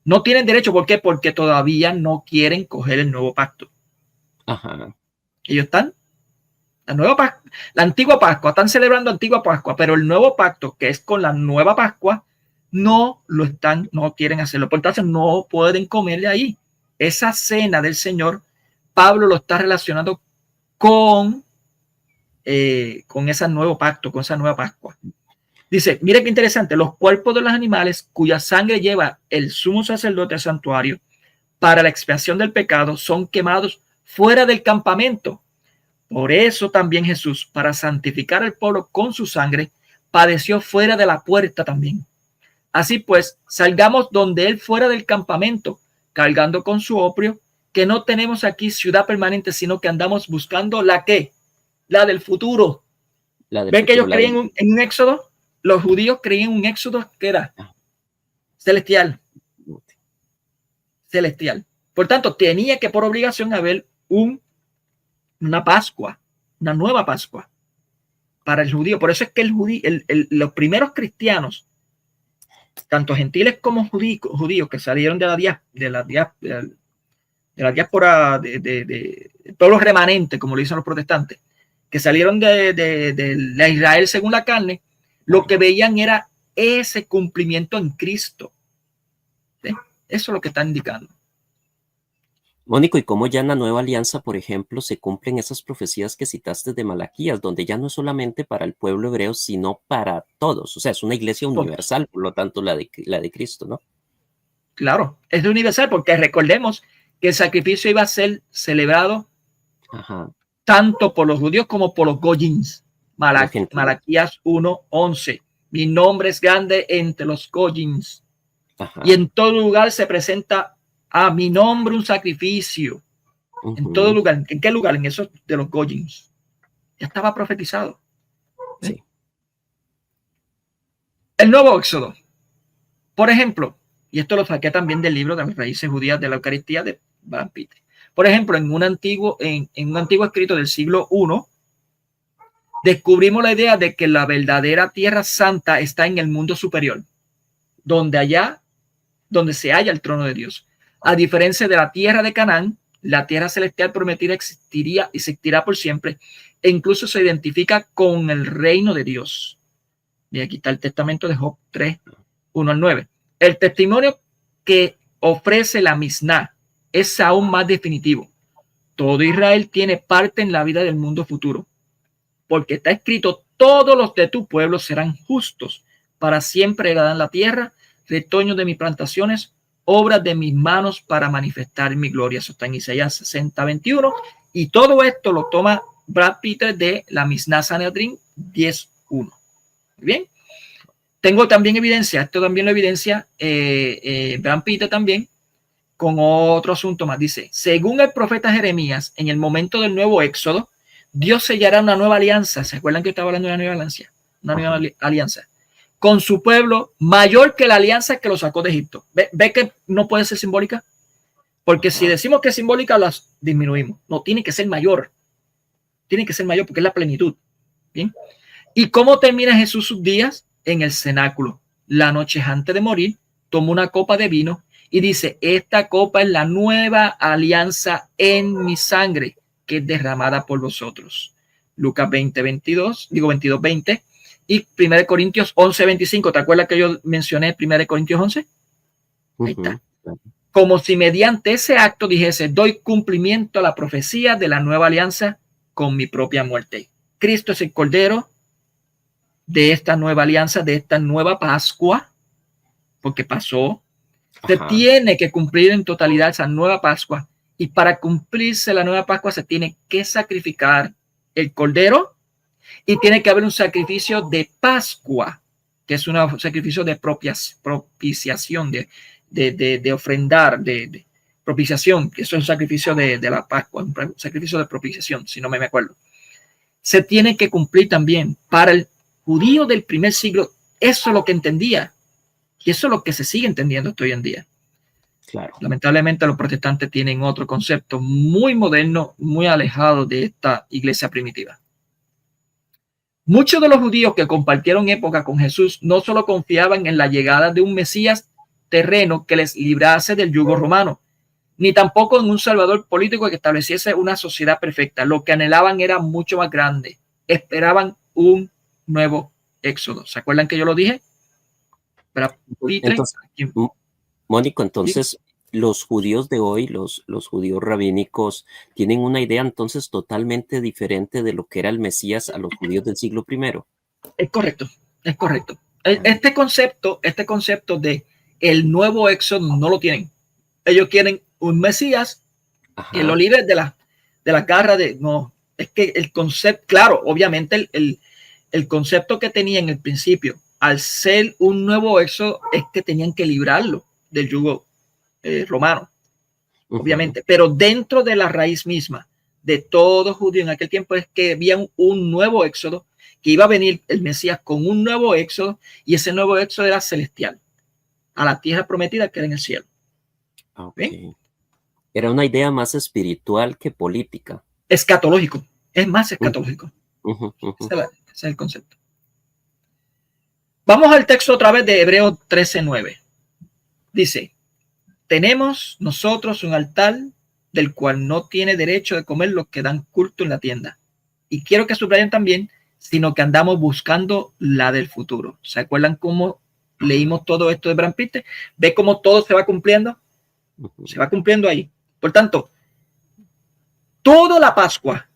No tienen derecho, ¿por qué? Porque todavía no quieren coger el nuevo pacto. Ajá. Ellos están, la antigua Pascua, están celebrando antigua Pascua, pero el nuevo pacto, que es con la nueva Pascua, no quieren hacerlo. Por tanto, no pueden comer de ahí. Esa cena del Señor, Pablo lo está relacionando con ese nuevo pacto, con esa nueva Pascua. Dice, mire qué interesante, los cuerpos de los animales cuya sangre lleva el sumo sacerdote al santuario para la expiación del pecado son quemados fuera del campamento. Por eso también Jesús, para santificar al pueblo con su sangre, padeció fuera de la puerta también. Así pues, salgamos donde él fuera del campamento, cargando con su oprio, que no tenemos aquí ciudad permanente, sino que andamos buscando la que, la del futuro. ¿Ven que ellos creían en un éxodo? Los judíos creían en un éxodo que era celestial. Celestial. Por tanto, tenía que por obligación haber una Pascua, una nueva Pascua para el judío. Por eso es que los primeros cristianos, tanto gentiles como judíos que salieron de la diáspora de pueblos remanentes, como lo dicen los protestantes, que salieron de Israel según la carne, lo que veían era ese cumplimiento en Cristo. ¿Sí? Eso es lo que está indicando. Mónico, ¿y cómo ya en la nueva alianza, por ejemplo, se cumplen esas profecías que citaste de Malaquías, donde ya no es solamente para el pueblo hebreo, sino para todos? O sea, es una iglesia universal, por lo tanto, la de Cristo, ¿no? Claro, es universal porque recordemos que el sacrificio iba a ser celebrado Ajá. tanto por los judíos como por los goyins. Malaquías 1:11. Mi nombre es grande entre los goyins. Ajá. Y en todo lugar se presenta a mi nombre un sacrificio. En todo lugar. ¿En qué lugar? En esos de los goyins. Ya estaba profetizado. Sí. El nuevo éxodo. Por ejemplo, y esto lo saqué también del libro de las raíces judías de la Eucaristía de Van Peter. Por ejemplo, en un antiguo escrito del siglo I, descubrimos la idea de que la verdadera tierra santa está en el mundo superior, donde se halla el trono de Dios. A diferencia de la tierra de Canaán, La tierra celestial prometida existiría y existirá por siempre, e incluso se identifica con el reino de Dios. Y aquí está el testamento de Job 3, 1 al 9. El testimonio que ofrece la Misná es aún más definitivo. Todo Israel tiene parte en la vida del mundo futuro, porque está escrito: todos los de tu pueblo serán justos, para siempre heredarán la tierra, retoño de mis plantaciones, obras de mis manos para manifestar mi gloria. Eso está en Isaías 60, 21. Y todo esto lo toma Brad Peter de la Misná Sanedrín 10, 1. Bien. Tengo también evidencia, esto también lo evidencia Brad Peter también, con otro asunto más. Dice: según el profeta Jeremías, en el momento del nuevo éxodo, Dios sellará una nueva alianza. ¿Se acuerdan que estaba hablando de una nueva alianza? Una nueva alianza con su pueblo, mayor que la alianza que lo sacó de Egipto. ¿Ve que no puede ser simbólica? Porque si decimos que es simbólica, las disminuimos. No, tiene que ser mayor. Tiene que ser mayor porque es la plenitud. ¿Bien? ¿Y cómo termina Jesús sus días? En el cenáculo. La noche antes de morir, toma una copa de vino y dice: esta copa es la nueva alianza en mi sangre, que es derramada por vosotros. Lucas 20, 22, 20. Y 1 Corintios 11, 25. ¿Te acuerdas que yo mencioné 1 Corintios 11? Ahí está. Como si mediante ese acto dijese: doy cumplimiento a la profecía de la nueva alianza con mi propia muerte. Cristo es el Cordero de esta nueva alianza, de esta nueva Pascua, porque pasó. Se tiene que cumplir en totalidad esa nueva Pascua, y para cumplirse la nueva Pascua se tiene que sacrificar el Cordero, y tiene que haber un sacrificio de Pascua, que es un sacrificio de propiciación, de ofrendar, de propiciación, que es un sacrificio de la Pascua, un sacrificio de propiciación, si no me acuerdo. Se tiene que cumplir también para el judío del primer siglo. Eso es lo que entendía, y eso es lo que se sigue entendiendo hoy en día. Claro. Lamentablemente los protestantes tienen otro concepto muy moderno, muy alejado de esta iglesia primitiva. Muchos de los judíos que compartieron época con Jesús no solo confiaban en la llegada de un Mesías terreno que les librase del yugo romano, ni tampoco en un salvador político que estableciese una sociedad perfecta. Lo que anhelaban era mucho más grande. Esperaban un nuevo éxodo. ¿Se acuerdan que yo lo dije? Entonces, Mónico, entonces los judíos de hoy, los judíos rabínicos, tienen una idea entonces totalmente diferente de lo que era el Mesías a los judíos del siglo I. Es correcto, es correcto. Este concepto de el nuevo éxodo no lo tienen. Ellos quieren un Mesías que lo libre de la garra de... No, es que el concepto, claro, obviamente el concepto que tenía en el principio, al ser un nuevo éxodo, es que tenían que librarlo del yugo romano, obviamente. Pero dentro de la raíz misma de todo judío en aquel tiempo es que había un nuevo éxodo, que iba a venir el Mesías con un nuevo éxodo, y ese nuevo éxodo era celestial, a la tierra prometida que era en el cielo. Okay. Era una idea más espiritual que política. Escatológico, es más escatológico. Ese es el concepto. Vamos al texto otra vez de Hebreos 13:9. Dice: tenemos nosotros un altar del cual no tiene derecho de comer los que dan culto en la tienda. Y quiero que subrayen también, sino que andamos buscando la del futuro. ¿Se acuerdan cómo leímos todo esto de Brad Peter? ¿Ve cómo todo se va cumpliendo? Se va cumpliendo ahí. Por tanto, toda la Pascua,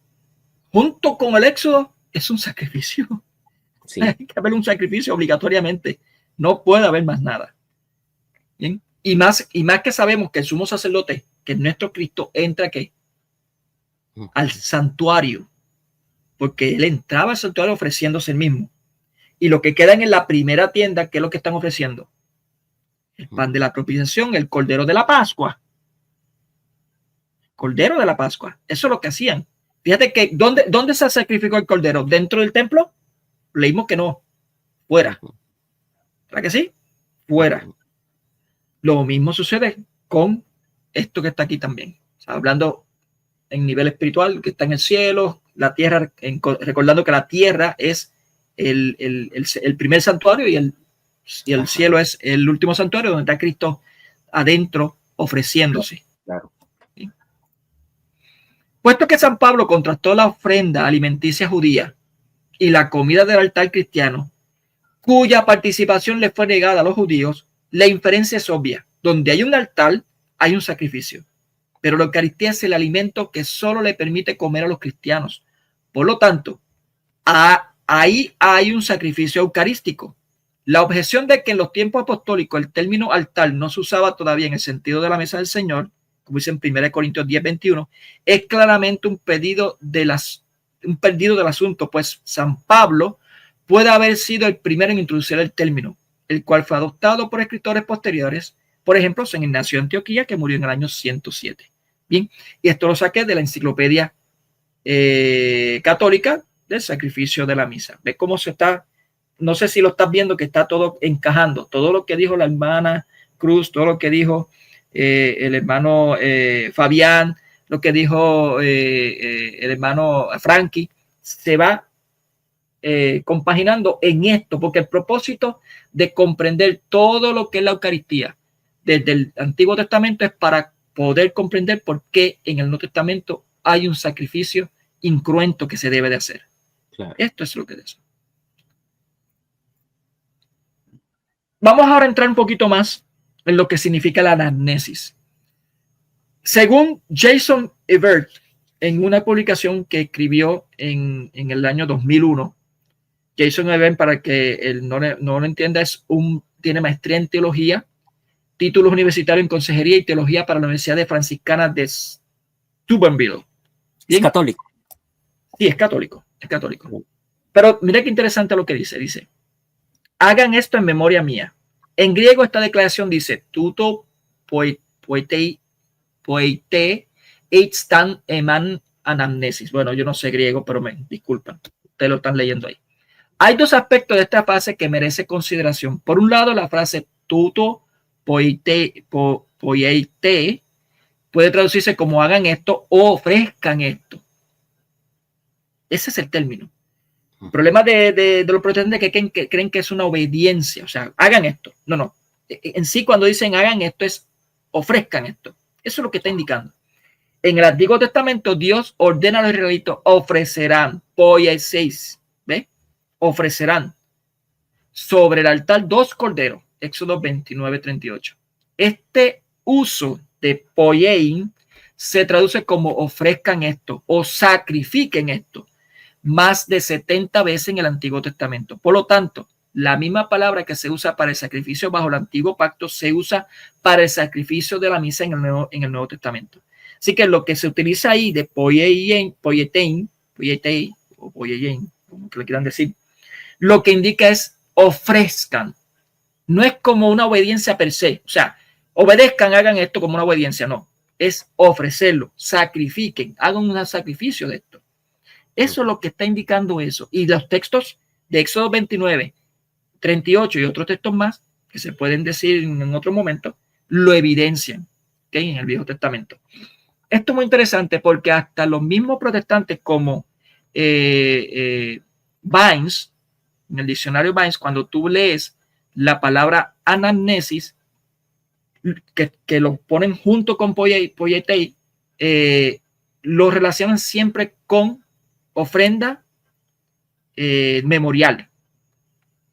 junto con el Éxodo, es un sacrificio. Sí. Hay que haber un sacrificio obligatoriamente. No puede haber más nada. Bien. Y más que sabemos que el sumo sacerdote, que es nuestro Cristo, entra ¿qué? Al santuario, porque él entraba al santuario ofreciéndose el mismo. Y lo que quedan en la primera tienda, ¿qué es lo que están ofreciendo? El pan de la propiciación, el cordero de la Pascua. Cordero de la Pascua. Eso es lo que hacían. Fíjate que ¿dónde se sacrificó el cordero? ¿Dentro del templo? Leímos que no. Fuera. ¿Verdad que sí? Fuera. Lo mismo sucede con esto que está aquí también. O sea, hablando en nivel espiritual, que está en el cielo, la tierra, recordando que la tierra es el primer santuario y el cielo es el último santuario donde está Cristo adentro ofreciéndose. Claro. ¿Sí? Puesto que San Pablo contrastó la ofrenda alimenticia judía y la comida del altar cristiano, cuya participación le fue negada a los judíos, la inferencia es obvia. Donde hay un altar, hay un sacrificio. Pero la Eucaristía es el alimento que solo le permite comer a los cristianos. Por lo tanto, ahí hay un sacrificio eucarístico. La objeción de que en los tiempos apostólicos el término altar no se usaba todavía en el sentido de la mesa del Señor, como dice en 1 Corintios 10:21, es claramente un perdido del asunto, pues San Pablo puede haber sido el primero en introducir el término, el cual fue adoptado por escritores posteriores, por ejemplo, San Ignacio de Antioquía, que murió en el año 107. Bien, y esto lo saqué de la enciclopedia católica del sacrificio de la misa. ¿Ves cómo se está? No sé si lo estás viendo, que está todo encajando. Todo lo que dijo la hermana Cruz, todo lo que dijo el hermano Fabián, lo que dijo el hermano Frankie, se va compaginando en esto, porque el propósito de comprender todo lo que es la Eucaristía desde el Antiguo Testamento es para poder comprender por qué en el Nuevo Testamento hay un sacrificio incruento que se debe de hacer. Claro. Esto es lo que es. Vamos ahora a entrar un poquito más en lo que significa la anamnesis. Según Jason Evert, en una publicación que escribió en el año 2001, Jason Evert, para que él no lo entienda, tiene maestría en teología, títulos universitarios en consejería y teología para la Universidad de Franciscana de Steubenville. ¿Es católico? Sí, es católico, es católico. Pero mira qué interesante lo que dice. Dice, hagan esto en memoria mía. En griego esta declaración dice, tuto poete stan eman anamnesis. Bueno, yo no sé griego, pero me disculpan. Ustedes lo están leyendo ahí. Hay dos aspectos de esta frase que merece consideración. Por un lado, la frase tuto poete puede traducirse como hagan esto o ofrezcan esto. Ese es el término. El problema de los protestantes que creen que es una obediencia, o sea, hagan esto. No. En sí, cuando dicen hagan esto, es ofrezcan esto. Eso es lo que está indicando. En el Antiguo Testamento, Dios ordena a los israelitas, ofrecerán, poieseis, ¿ve? Ofrecerán sobre el altar 2 corderos. Éxodo 29:38. Este uso de poiein se traduce como ofrezcan esto o sacrifiquen esto más de 70 veces en el Antiguo Testamento. Por lo tanto, la misma palabra que se usa para el sacrificio bajo el Antiguo Pacto se usa para el sacrificio de la misa en el Nuevo Testamento. Así que lo que se utiliza ahí de poiein, como que le quieran decir, lo que indica es ofrezcan. No es como una obediencia per se. O sea, obedezcan, hagan esto como una obediencia. No, es ofrecerlo, sacrifiquen, hagan un sacrificio de esto. Eso es lo que está indicando eso. Y los textos de Éxodo 29:38 y otros textos más, que se pueden decir en otro momento, lo evidencian, ¿okay? En el Viejo Testamento. Esto es muy interesante porque hasta los mismos protestantes como Vines, en el diccionario Vines, cuando tú lees la palabra anamnesis, que lo ponen junto con poietei, lo relacionan siempre con ofrenda memorial.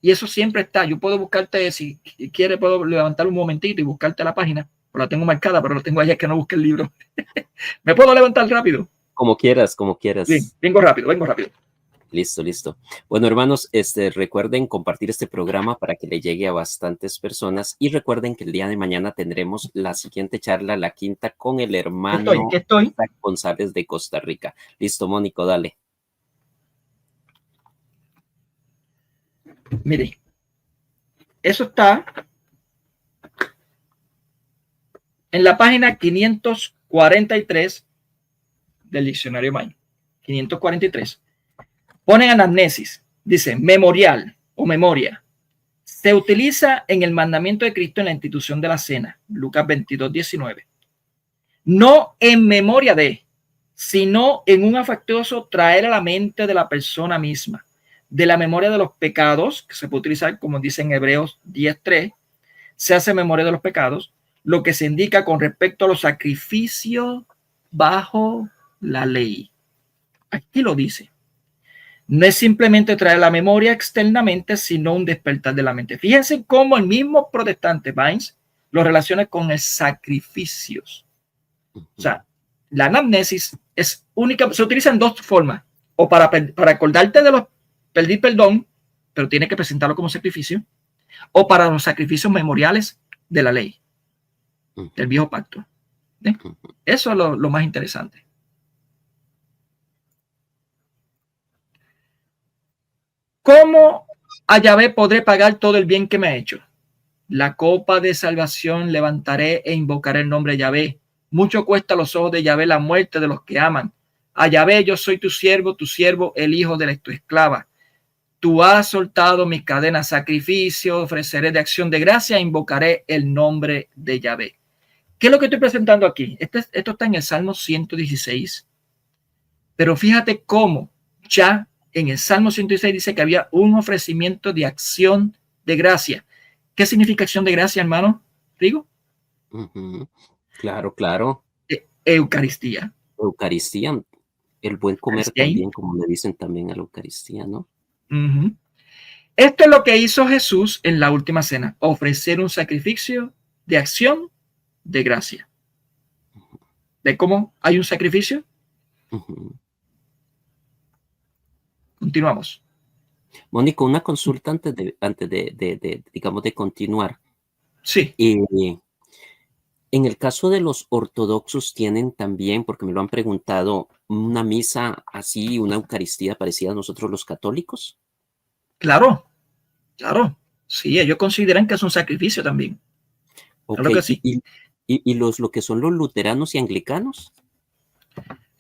Y eso siempre está. Yo puedo buscarte, si quieres, puedo levantar un momentito y buscarte la página. La tengo marcada, pero lo tengo allá que no busque el libro. ¿Me puedo levantar rápido? Como quieras, como quieras. Bien, vengo rápido. Listo. Bueno, hermanos, recuerden compartir este programa para que le llegue a bastantes personas y recuerden que el día de mañana tendremos la siguiente charla, la quinta, con el hermano Isaac González de Costa Rica. Listo, Mónico, dale. Mire, eso está en la página 543 del diccionario Vine. 543. Ponen anamnesis, dice memorial o memoria. Se utiliza en el mandamiento de Cristo en la institución de la cena, Lucas 22:19. No en memoria de, sino en un afectuoso traer a la mente de la persona misma, de la memoria de los pecados, que se puede utilizar, como dice en Hebreos 10:3, se hace memoria de los pecados, lo que se indica con respecto a los sacrificios bajo la ley. Aquí lo dice. No es simplemente traer la memoria externamente, sino un despertar de la mente. Fíjense cómo el mismo protestante Vines lo relaciona con el sacrificios. O sea, la anamnesis es única, se utiliza en dos formas. O para acordarte de los pedir perdón, pero tiene que presentarlo como sacrificio, o para los sacrificios memoriales de la ley, del viejo pacto. Eso es lo más interesante. ¿Cómo a Yahvé podré pagar todo el bien que me ha hecho? La copa de salvación levantaré e invocaré el nombre de Yahvé. Mucho cuesta a los ojos de Yahvé la muerte de los que aman. A Yahvé, yo soy tu siervo, el hijo de tu esclava. Tú has soltado mis cadenas, sacrificio, ofreceré de acción de gracia e invocaré el nombre de Yahvé. ¿Qué es lo que estoy presentando aquí? Esto está en el Salmo 116. Pero fíjate cómo ya en el Salmo 116 dice que había un ofrecimiento de acción de gracia. ¿Qué significa acción de gracia, hermano Rigo? Claro, claro. Eucaristía. Eucaristía, el buen comer también, como le dicen también a la Eucaristía, ¿no? Esto es lo que hizo Jesús en la última cena, ofrecer un sacrificio de acción de gracia. ¿Ve cómo hay un sacrificio? Continuamos. Mónico, una consulta antes de digamos, de continuar. Sí. En el caso de los ortodoxos tienen también, porque me lo han preguntado, una misa así, una Eucaristía parecida a nosotros los católicos. Claro, claro. Sí, ellos consideran que es un sacrificio también. Okay. Claro que sí. ¿Y lo que son los luteranos y anglicanos?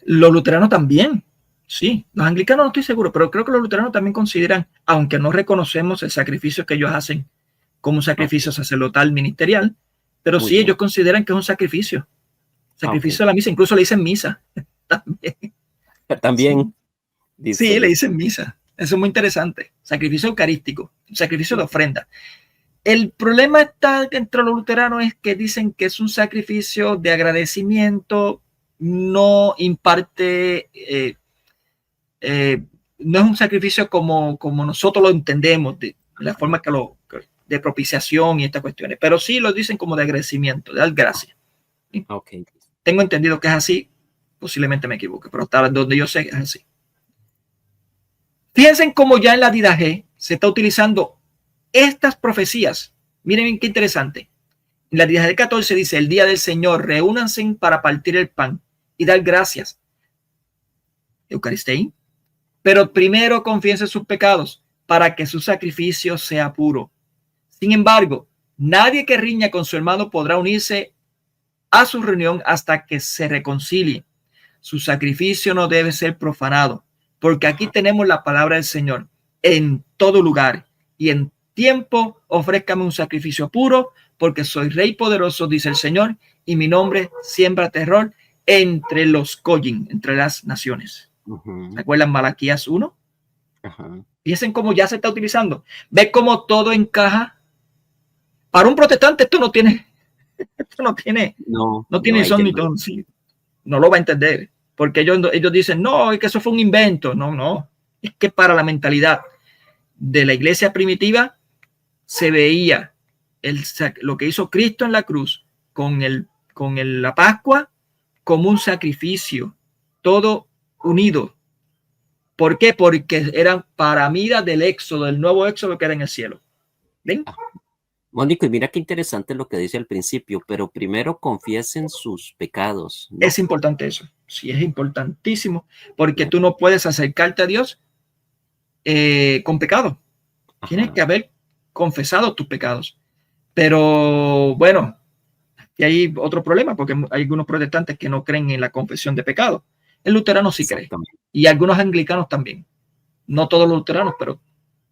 Los luteranos también. Sí, los anglicanos no estoy seguro, pero creo que los luteranos también consideran, aunque no reconocemos el sacrificio que ellos hacen como un sacrificio sacerdotal ministerial, pero sí, ellos consideran que es un sacrificio. Sacrificio de la misa, incluso le dicen misa. También. Sí, le dicen misa. Eso es muy interesante. Sacrificio eucarístico, sacrificio de ofrenda. El problema está entre los luteranos es que dicen que es un sacrificio de agradecimiento, no imparte, no es un sacrificio como nosotros lo entendemos, de la forma de propiciación y estas cuestiones, pero sí lo dicen como de agradecimiento, de dar gracias. Okay. Tengo entendido que es así, posiblemente me equivoque, pero hasta donde yo sé es así. Fíjense cómo ya en la Didache se está utilizando estas profecías. Miren qué interesante. En la Didache 14 dice, el día del Señor, reúnanse para partir el pan y dar gracias. Eucaristía. Pero primero confiesen sus pecados para que su sacrificio sea puro. Sin embargo, nadie que riña con su hermano podrá unirse a su reunión hasta que se reconcilie. Su sacrificio no debe ser profanado, porque aquí tenemos la palabra del Señor. En todo lugar y en tiempo ofrézcame un sacrificio puro, porque soy Rey poderoso, dice el Señor, y mi nombre siembra terror entre los Goyim, entre las naciones. ¿Recuerdan Malaquías 1? Fíjense cómo ya se está utilizando. Ve cómo todo encaja. Para un protestante esto no tiene son ni ton, sí. No lo va a entender, porque ellos dicen, no, es que eso fue un invento. No, es que para la mentalidad de la iglesia primitiva se veía lo que hizo Cristo en la cruz con la Pascua como un sacrificio, todo unido. ¿Por qué? Porque eran paramidas del éxodo, del nuevo éxodo que era en el cielo. ¿Ven? Mónico, y mira qué interesante lo que dice al principio, pero primero confiesen sus pecados, ¿no? Es importante eso, sí, es importantísimo, porque tú no puedes acercarte a Dios con pecado. Tienes que haber confesado tus pecados. Pero bueno, y hay otro problema, porque hay algunos protestantes que no creen en la confesión de pecado. El luterano sí cree, y algunos anglicanos también. No todos los luteranos, pero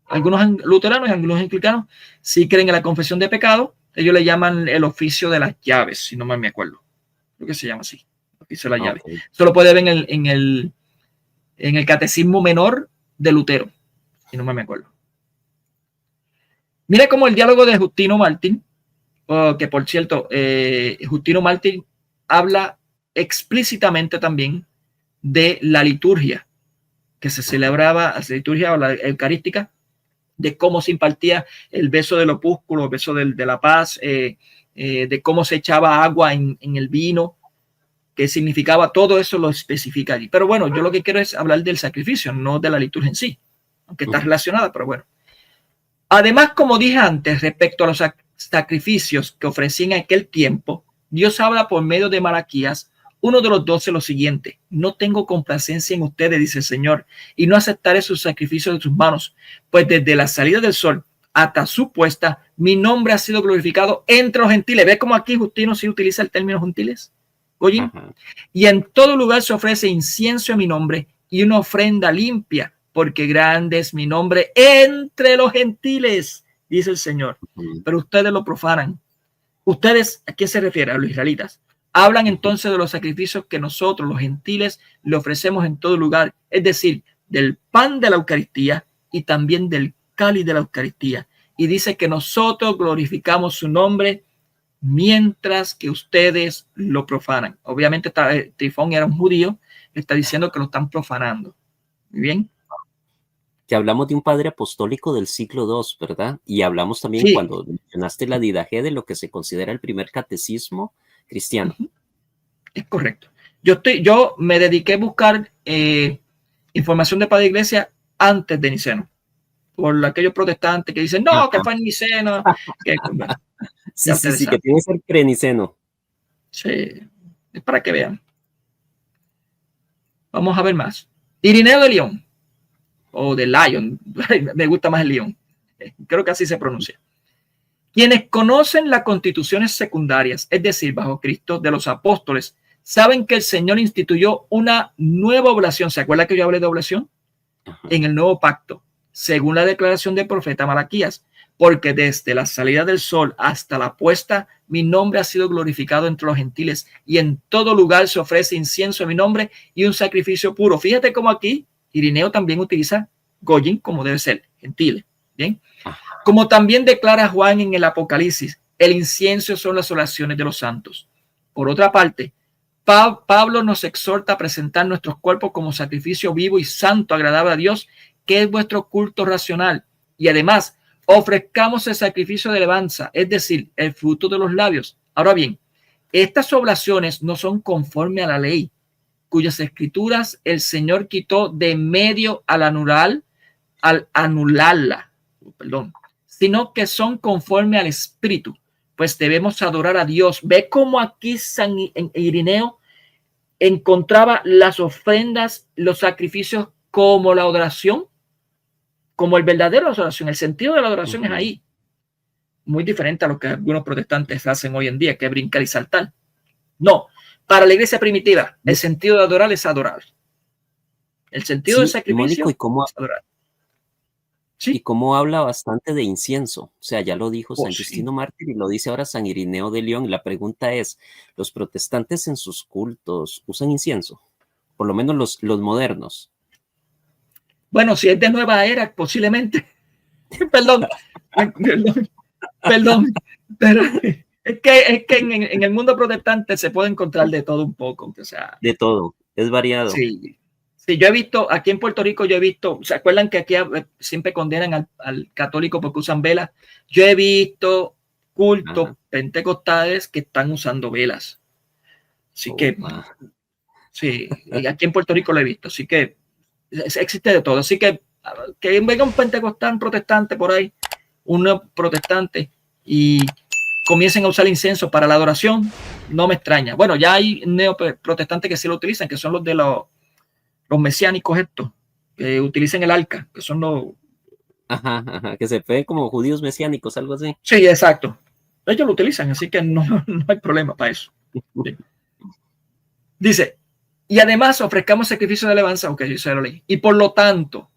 algunos luteranos y algunos anglicanos sí creen en la confesión de pecado. Ellos le llaman el oficio de las llaves, si no mal me acuerdo. Creo que se llama así, el oficio de las llaves. Eso lo puede ver en el Catecismo Menor de Lutero, si no mal me acuerdo. Mira cómo el diálogo de Justino Mártir, que por cierto, Justino Mártir habla explícitamente también de la liturgia que se celebraba, la liturgia o la eucarística, de cómo se impartía el beso del opúsculo, el beso de la paz, de cómo se echaba agua en el vino, qué significaba, todo eso lo especifica allí. Pero bueno, yo lo que quiero es hablar del sacrificio, no de la liturgia en sí, aunque está relacionada, pero bueno. Además, como dije antes, respecto a los sacrificios que ofrecían en aquel tiempo, Dios habla por medio de Malaquías, uno de los 12, lo siguiente: no tengo complacencia en ustedes, dice el Señor, y no aceptaré sus sacrificios de sus manos, pues desde la salida del sol hasta su puesta, mi nombre ha sido glorificado entre los gentiles. ¿Ves cómo aquí Justino sí utiliza el término gentiles? Oye, y en todo lugar se ofrece incienso a mi nombre y una ofrenda limpia, porque grande es mi nombre entre los gentiles, dice el Señor. Pero ustedes lo profanan. Ustedes, ¿a quién se refiere? A los israelitas. Hablan entonces de los sacrificios que nosotros, los gentiles, le ofrecemos en todo lugar, es decir, del pan de la Eucaristía y también del cáliz de la Eucaristía. Y dice que nosotros glorificamos su nombre mientras que ustedes lo profanan. Obviamente Trifón era un judío, le está diciendo que lo están profanando. Muy bien. Que hablamos de un padre apostólico del siglo II, ¿verdad? Y hablamos también, cuando mencionaste la Didache, de lo que se considera el primer catecismo cristiano. Es correcto. Yo me dediqué a buscar información de Padre Iglesia antes de Niceno, por aquellos protestantes que dicen, no, que fue en Niceno. Bueno, sí, que tiene que ser preniceno. Sí, es para que vean. Vamos a ver más. Irineo de León, o de Lyon, me gusta más el León, creo que así se pronuncia. Quienes conocen las constituciones secundarias, es decir, bajo Cristo, de los apóstoles, saben que el Señor instituyó una nueva oblación. ¿Se acuerda que yo hablé de oblación? En el nuevo pacto, según la declaración del profeta Malaquías, porque desde la salida del sol hasta la puesta, mi nombre ha sido glorificado entre los gentiles, y en todo lugar se ofrece incienso a mi nombre y un sacrificio puro. Fíjate cómo aquí Irineo también utiliza goyim, como debe ser, gentiles. Bien. Como también declara Juan en el Apocalipsis, el incienso son las oraciones de los santos. Por otra parte, Pablo nos exhorta a presentar nuestros cuerpos como sacrificio vivo y santo, agradable a Dios, que es vuestro culto racional. Y además, ofrezcamos el sacrificio de alabanza, es decir, el fruto de los labios. Ahora bien, estas oblaciones no son conforme a la ley, cuyas escrituras el Señor quitó de medio al anularla, sino que son conforme al Espíritu, pues debemos adorar a Dios. Ve cómo aquí San Irineo encontraba las ofrendas, los sacrificios como la adoración, como el verdadero adoración. El sentido de la adoración es ahí. Muy diferente a lo que algunos protestantes hacen hoy en día, que es brincar y saltar. No, para la iglesia primitiva, el sentido de adorar es adorar. El sentido del sacrificio Mónico, es adorar. Y cómo habla bastante de incienso. O sea, ya lo dijo San Justino Mártir y lo dice ahora San Irineo de León. La pregunta es, ¿los protestantes en sus cultos usan incienso? Por lo menos los modernos. Bueno, si es de nueva era, posiblemente. perdón. Pero es que en el mundo protestante se puede encontrar de todo un poco. O sea, de todo, es variado. Sí. Sí, yo he visto, aquí en Puerto Rico yo he visto, ¿se acuerdan que aquí siempre condenan al católico porque usan velas? Yo he visto cultos pentecostales que están usando velas. Así que, sí, y aquí en Puerto Rico lo he visto. Así que existe de todo. Así que venga un pentecostal, un protestante por ahí, un protestante, y comiencen a usar incienso para la adoración, no me extraña. Bueno, ya hay neoprotestantes que sí lo utilizan, que son los de los mesiánicos estos, que utilizan el arca, que son los... que se ve como judíos mesiánicos, algo así. Sí, exacto. Ellos lo utilizan, así que no hay problema para eso. Sí. Dice, y además ofrezcamos sacrificio de alabanza, aunque yo se lo leí. Y por lo tanto,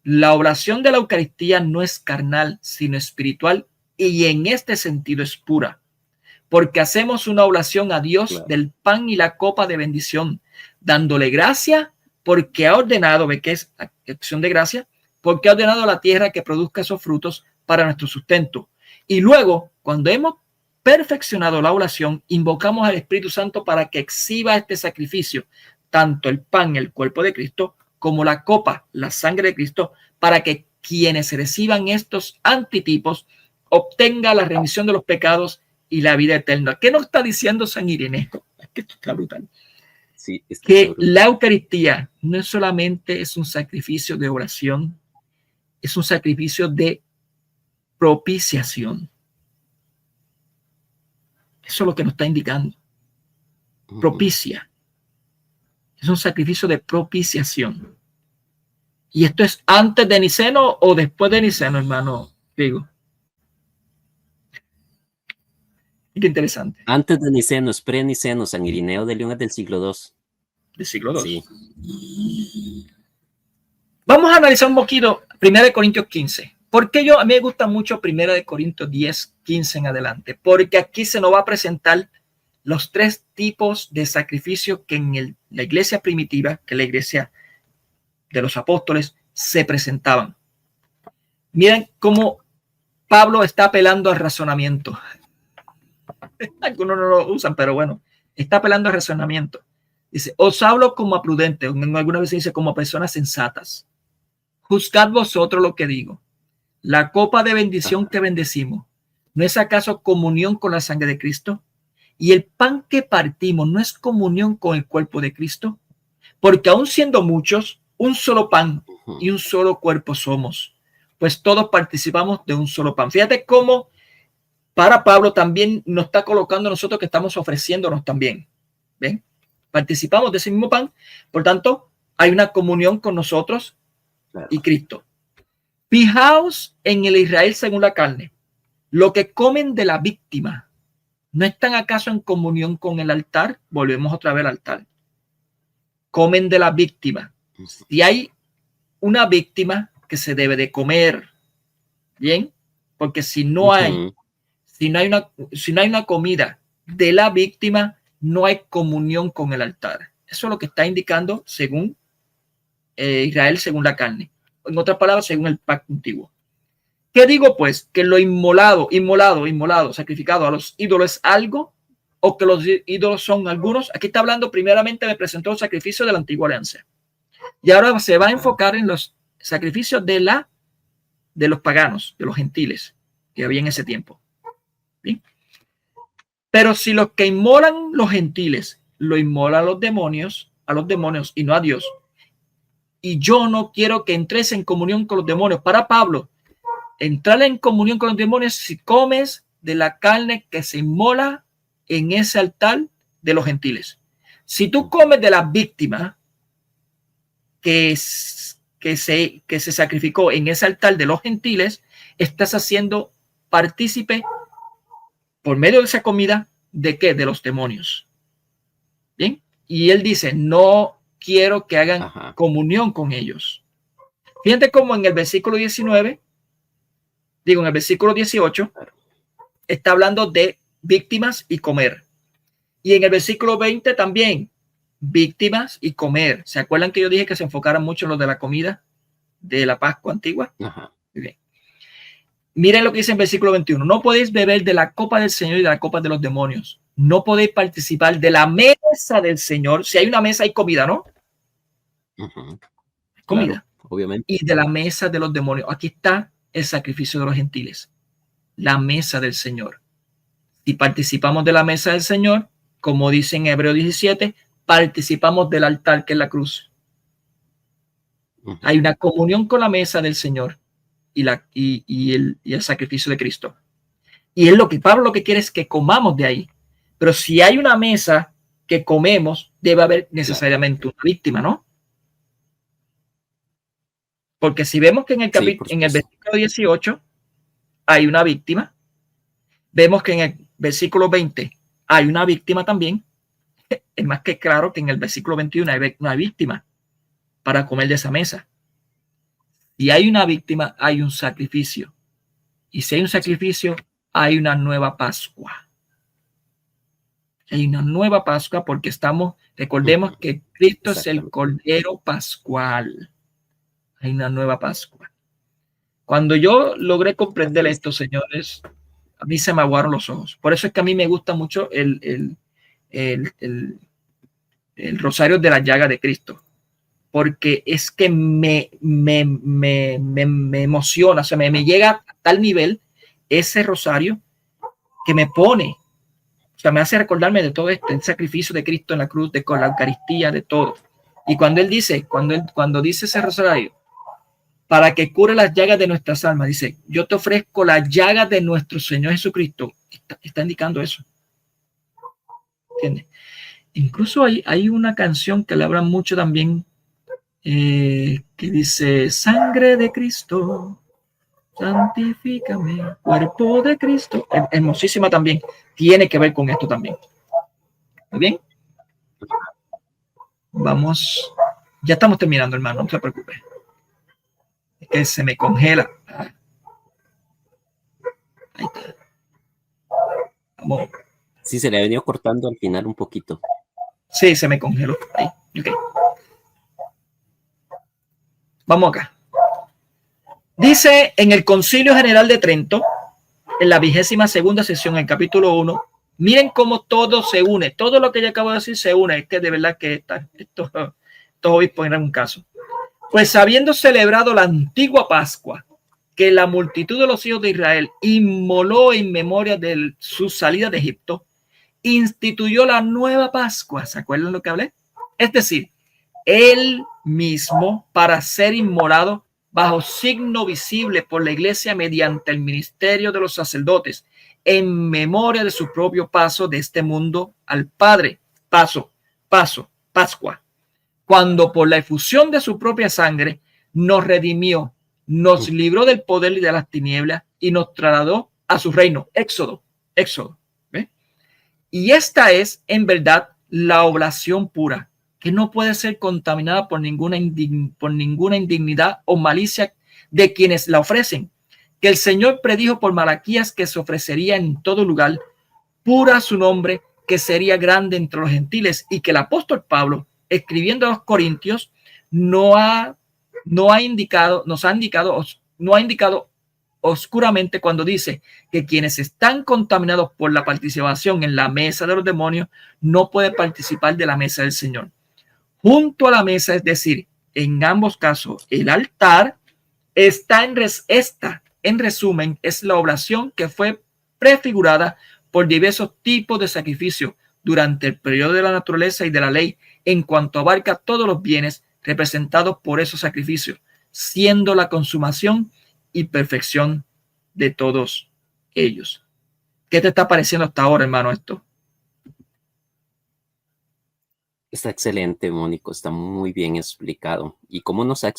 la oración de la Eucaristía no es carnal, sino espiritual, y en este sentido es pura, porque hacemos una oración a Dios del pan y la copa de bendición, dándole gracia porque ha ordenado, ve que es acción de gracia, porque ha ordenado a la tierra que produzca esos frutos para nuestro sustento. Y luego, cuando hemos perfeccionado la oración, invocamos al Espíritu Santo para que exhiba este sacrificio, tanto el pan, el cuerpo de Cristo, como la copa, la sangre de Cristo, para que quienes reciban estos antitipos obtengan la remisión de los pecados y la vida eterna. ¿Qué nos está diciendo San Ireneo? Es que esto está brutal. Sí, Que la Eucaristía no solamente es un sacrificio de oración, es un sacrificio de propiciación. Eso es lo que nos está indicando. Propicia. Es un sacrificio de propiciación. ¿Y esto es antes de Niceno o después de Niceno, hermano Rigo? Qué interesante. Antes de Niceno, es pre-Niceno. San Ireneo de León es del siglo II. Del siglo II. Sí. Vamos a analizar un poquito 1 Corintios 15. ¿Por qué a mí me gusta mucho 1 Corintios 10, 15 en adelante? Porque aquí se nos va a presentar los tres tipos de sacrificio que en la iglesia primitiva, que la iglesia de los apóstoles, se presentaban. Miren cómo Pablo está apelando al razonamiento. Algunos no lo usan, pero bueno, está apelando al razonamiento. Dice, os hablo como a prudentes, alguna vez dice como a personas sensatas. Juzgad vosotros lo que digo. La copa de bendición que bendecimos, ¿no es acaso comunión con la sangre de Cristo? Y el pan que partimos, ¿no es comunión con el cuerpo de Cristo? Porque aun siendo muchos, un solo pan y un solo cuerpo somos, pues todos participamos de un solo pan. Fíjate cómo para Pablo también nos está colocando nosotros que estamos ofreciéndonos también. ¿Ven? Participamos de ese mismo pan, por tanto, hay una comunión con nosotros y Cristo. Fijaos en el Israel según la carne. Lo que comen de la víctima, ¿no están acaso en comunión con el altar? Volvemos otra vez al altar. Comen de la víctima. Si hay una víctima que se debe de comer, ¿bien? Porque si no hay una comida de la víctima, no hay comunión con el altar. Eso es lo que está indicando según Israel según la carne. En otras palabras, según el pacto antiguo. ¿Qué digo pues? Que lo inmolado, sacrificado a los ídolos es algo, o que los ídolos son algunos. Aquí está hablando, primeramente me presentó el sacrificio de la antigua alianza. Y ahora se va a enfocar en los sacrificios de los paganos, de los gentiles que había en ese tiempo. ¿Bien? Pero si los que inmolan los gentiles lo inmolan a los demonios y no a Dios, y yo no quiero que entres en comunión con los demonios. Para Pablo, entrar en comunión con los demonios si comes de la carne que se inmola en ese altar de los gentiles. Si tú comes de la víctima que se sacrificó en ese altar de los gentiles, estás haciendo partícipe por medio de esa comida, ¿de qué? De los demonios. Bien. Y él dice, no quiero que hagan comunión con ellos. Fíjate cómo en el versículo 19, en el versículo 18, está hablando de víctimas y comer. Y en el versículo 20 también, víctimas y comer. ¿Se acuerdan que yo dije que se enfocaran mucho en lo de la comida de la Pascua antigua? Bien. Miren lo que dice en versículo 21. No podéis beber de la copa del Señor y de la copa de los demonios. No podéis participar de la mesa del Señor. Si hay una mesa, hay comida, ¿no? Comida. Claro, obviamente. Y de la mesa de los demonios. Aquí está el sacrificio de los gentiles. La mesa del Señor. Si participamos de la mesa del Señor, como dice en Hebreo 17, participamos del altar que es la cruz. Hay una comunión con la mesa del Señor y el sacrificio de Cristo. Y es lo que Pablo lo que quiere es que comamos de ahí. Pero si hay una mesa que comemos, debe haber necesariamente una víctima, ¿no? Porque si vemos que en el versículo 18 hay una víctima, vemos que en el versículo 20 hay una víctima también, es más que claro que en el versículo 21 hay una víctima para comer de esa mesa. Si hay una víctima, hay un sacrificio. Y si hay un sacrificio, hay una nueva Pascua. Hay una nueva Pascua porque recordemos que Cristo es el Cordero Pascual. Hay una nueva Pascua. Cuando yo logré comprender esto, señores, a mí se me aguaron los ojos. Por eso es que a mí me gusta mucho el el rosario de la llaga de Cristo, porque es que me emociona, o sea, me llega a tal nivel ese rosario que me pone, o sea, me hace recordarme de todo el sacrificio de Cristo en la cruz, con la Eucaristía, de todo. Y cuando él dice, cuando dice ese rosario, para que cure las llagas de nuestras almas, dice, yo te ofrezco las llagas de nuestro Señor Jesucristo, está indicando eso. ¿Entiendes? Incluso hay una canción que le habla mucho también, que dice, sangre de Cristo, santifícame, cuerpo de Cristo. Hermosísima también, tiene que ver con esto también. ¿Muy bien? Vamos, ya estamos terminando, hermano, no se preocupe. Es que se me congela. Ahí está. Vamos. Sí, se le ha venido cortando al final un poquito. Sí, se me congeló. Ahí. Okay. Vamos acá. Dice en el Concilio General de Trento, en la 22ª sesión, en el capítulo 1, miren cómo todo se une. Todo lo que yo acabo de decir se une. Es que de verdad que estos obispos eran un caso. Pues habiendo celebrado la antigua Pascua, que la multitud de los hijos de Israel inmoló en memoria de su salida de Egipto, instituyó la nueva Pascua. ¿Se acuerdan lo que hablé? Es decir, él mismo para ser inmolado bajo signo visible por la iglesia mediante el ministerio de los sacerdotes en memoria de su propio paso de este mundo al Padre. Pascua. Cuando por la efusión de su propia sangre nos redimió, nos libró del poder y de las tinieblas y nos trasladó a su reino. Éxodo. ¿Ve? Y esta es en verdad la oblación pura, que no puede ser contaminada por ninguna indignidad o malicia de quienes la ofrecen, que el Señor predijo por Malaquías que se ofrecería en todo lugar, pura su nombre, que sería grande entre los gentiles, y que el apóstol Pablo, escribiendo a los Corintios, no ha indicado oscuramente cuando dice que quienes están contaminados por la participación en la mesa de los demonios no pueden participar de la mesa del Señor. Junto a la mesa, es decir, en ambos casos, el altar está en resumen, es la oblación que fue prefigurada por diversos tipos de sacrificios durante el periodo de la naturaleza y de la ley, en cuanto abarca todos los bienes representados por esos sacrificios, siendo la consumación y perfección de todos ellos. ¿Qué te está pareciendo hasta ahora, hermano, esto? Está excelente, Mónico, está muy bien explicado. Y como nos ha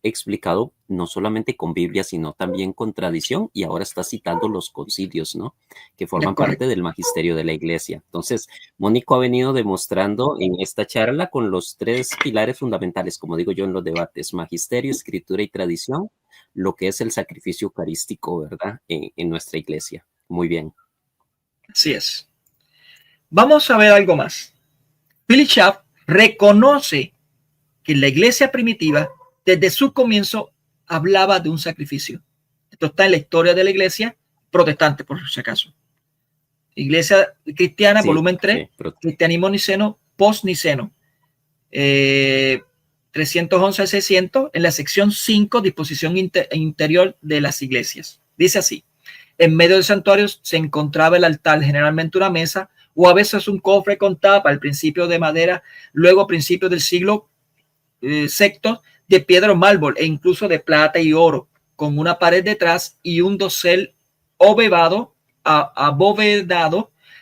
explicado no solamente con Biblia, sino también con tradición, y ahora está citando los concilios, ¿no? Que forman parte del magisterio de la iglesia. Entonces, Mónico ha venido demostrando en esta charla con los 3 pilares fundamentales, como digo yo en los debates: magisterio, escritura y tradición, lo que es el sacrificio eucarístico, ¿verdad? En nuestra iglesia. Muy bien. Así es. Vamos a ver algo más. Philip Schaff reconoce que la iglesia primitiva, desde su comienzo, hablaba de un sacrificio. Esto está en la historia de la iglesia protestante, por si acaso. Iglesia cristiana, sí, volumen 3, sí, cristianismo niceno, post-niceno. 311 al 600, en la sección 5, disposición interior de las iglesias. Dice así: en medio del santuario se encontraba el altar, generalmente una mesa, o a veces un cofre con tapa, al principio de madera, luego a principios del siglo VI, de piedra o mármol, e incluso de plata y oro, con una pared detrás y un dosel abovedado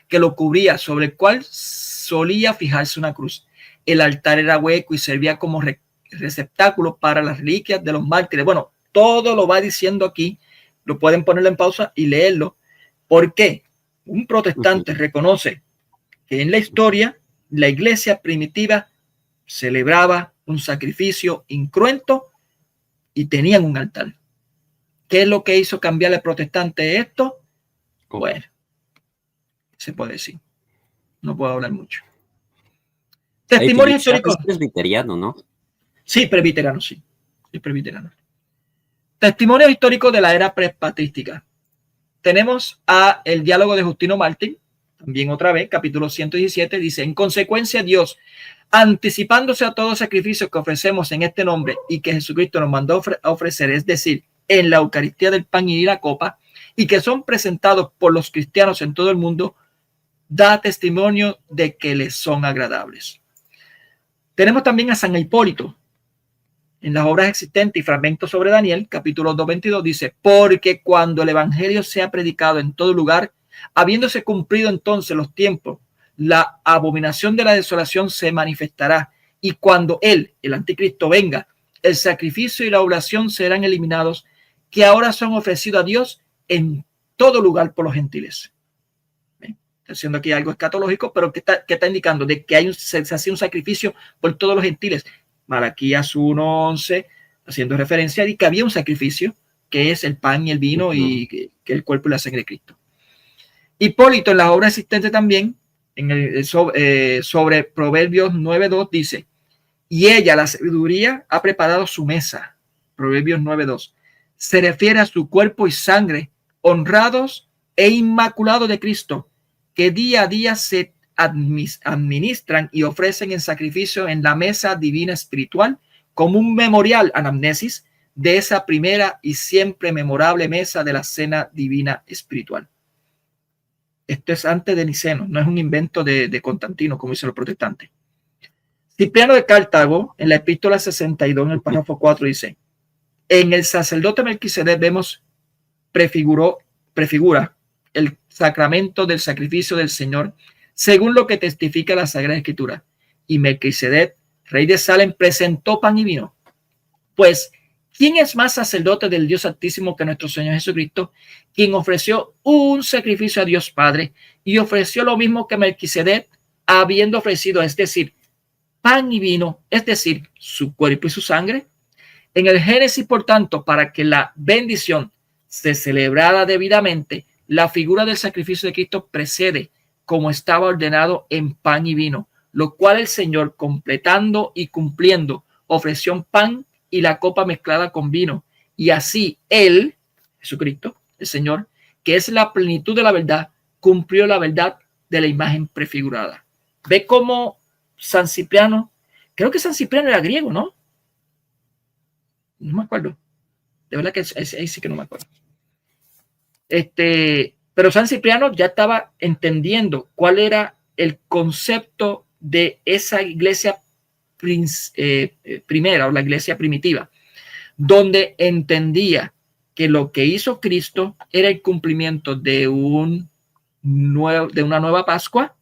que lo cubría, sobre el cual solía fijarse una cruz. El altar era hueco y servía como receptáculo para las reliquias de los mártires. Bueno, todo lo va diciendo aquí, lo pueden ponerlo en pausa y leerlo. ¿Por qué? Un protestante reconoce que en la historia la iglesia primitiva celebraba un sacrificio incruento y tenían un altar. ¿Qué es lo que hizo cambiar al protestante esto? Bueno, se puede decir. No puedo hablar mucho. Testimonio histórico. Es presbiteriano, ¿no? Sí, presbiteriano, sí. Es presbiteriano. Testimonio histórico de la era prepatrística. Tenemos el diálogo de Justino Mártir, También otra vez, capítulo 117, dice, en consecuencia Dios, anticipándose a todo sacrificio que ofrecemos en este nombre y que Jesucristo nos mandó a ofrecer, es decir, en la Eucaristía del pan y la copa, y que son presentados por los cristianos en todo el mundo, da testimonio de que les son agradables. Tenemos también a San Hipólito. En las obras existentes y fragmentos sobre Daniel, capítulo 2:22, dice, porque cuando el evangelio sea predicado en todo lugar, habiéndose cumplido entonces los tiempos, la abominación de la desolación se manifestará, y cuando él, el anticristo, venga, el sacrificio y la oblación serán eliminados, que ahora son ofrecidos a Dios en todo lugar por los gentiles. Está haciendo aquí algo escatológico, pero que está indicando de que se hacía un sacrificio por todos los gentiles. Malaquías 1:11, haciendo referencia de que había un sacrificio, que es el pan y el vino y que el cuerpo y la sangre de Cristo. Hipólito, en la obra existente también, sobre Proverbios 9:2, dice, y ella, la sabiduría, ha preparado su mesa. Proverbios 9:2. Se refiere a su cuerpo y sangre, honrados e inmaculados de Cristo, que día a día se administran y ofrecen en sacrificio en la mesa divina espiritual como un memorial, anamnesis, de esa primera y siempre memorable mesa de la cena divina espiritual. Esto es antes de Niceno, no es un invento de Constantino, como dicen los protestantes. Cipriano de Cartago, en la epístola 62, en el párrafo 4, dice, en el sacerdote Melquisedec vemos prefigura el sacramento del sacrificio del Señor, según lo que testifica la Sagrada Escritura. Y Melquisedec, rey de Salem, presentó pan y vino. Pues, ¿quién es más sacerdote del Dios Altísimo que nuestro Señor Jesucristo, quien ofreció un sacrificio a Dios Padre y ofreció lo mismo que Melquisedec, habiendo ofrecido, es decir, pan y vino, es decir, su cuerpo y su sangre? En el Génesis, por tanto, para que la bendición se celebrara debidamente, la figura del sacrificio de Cristo precede como estaba ordenado en pan y vino, lo cual el Señor, completando y cumpliendo, ofreció un pan y la copa mezclada con vino. Y así él, Jesucristo, el Señor, que es la plenitud de la verdad, cumplió la verdad de la imagen prefigurada. Ve cómo San Cipriano, creo que San Cipriano era griego, ¿no? No me acuerdo. De verdad que ahí sí que no me acuerdo. Pero San Cipriano ya estaba entendiendo cuál era el concepto de esa iglesia primera o la iglesia primitiva, donde entendía que lo que hizo Cristo era el cumplimiento de una nueva Pascua,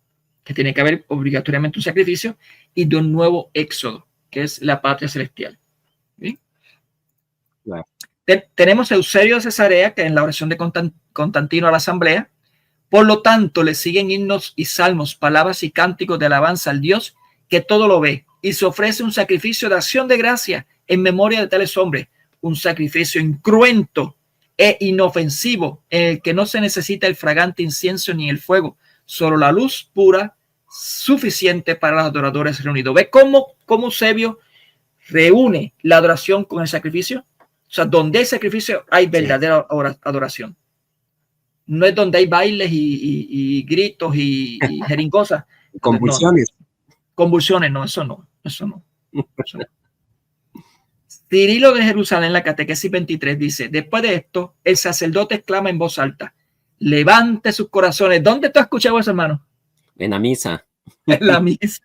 que tiene que haber obligatoriamente un sacrificio, y de un nuevo éxodo, que es la patria celestial. ¿Sí? Claro. Tenemos a Eusebio de Cesarea, que en la oración de Constantino a la asamblea, por lo tanto le siguen himnos y salmos, palabras y cánticos de alabanza al Dios que todo lo ve, y se ofrece un sacrificio de acción de gracia en memoria de tales hombres, un sacrificio incruento e inofensivo, en el que no se necesita el fragante incienso ni el fuego, solo la luz pura suficiente para los adoradores reunidos. ¿Ve cómo Eusebio reúne la adoración con el sacrificio? O sea, donde hay sacrificio hay verdadera adoración. No es donde hay bailes y gritos y jeringonzas. Convulsiones. No. Convulsiones, no, eso no. Cirilo de Jerusalén, la catequesis 23, dice, después de esto, el sacerdote exclama en voz alta, levante sus corazones. ¿Dónde tú has escuchado eso, hermano? En la misa. En la misa.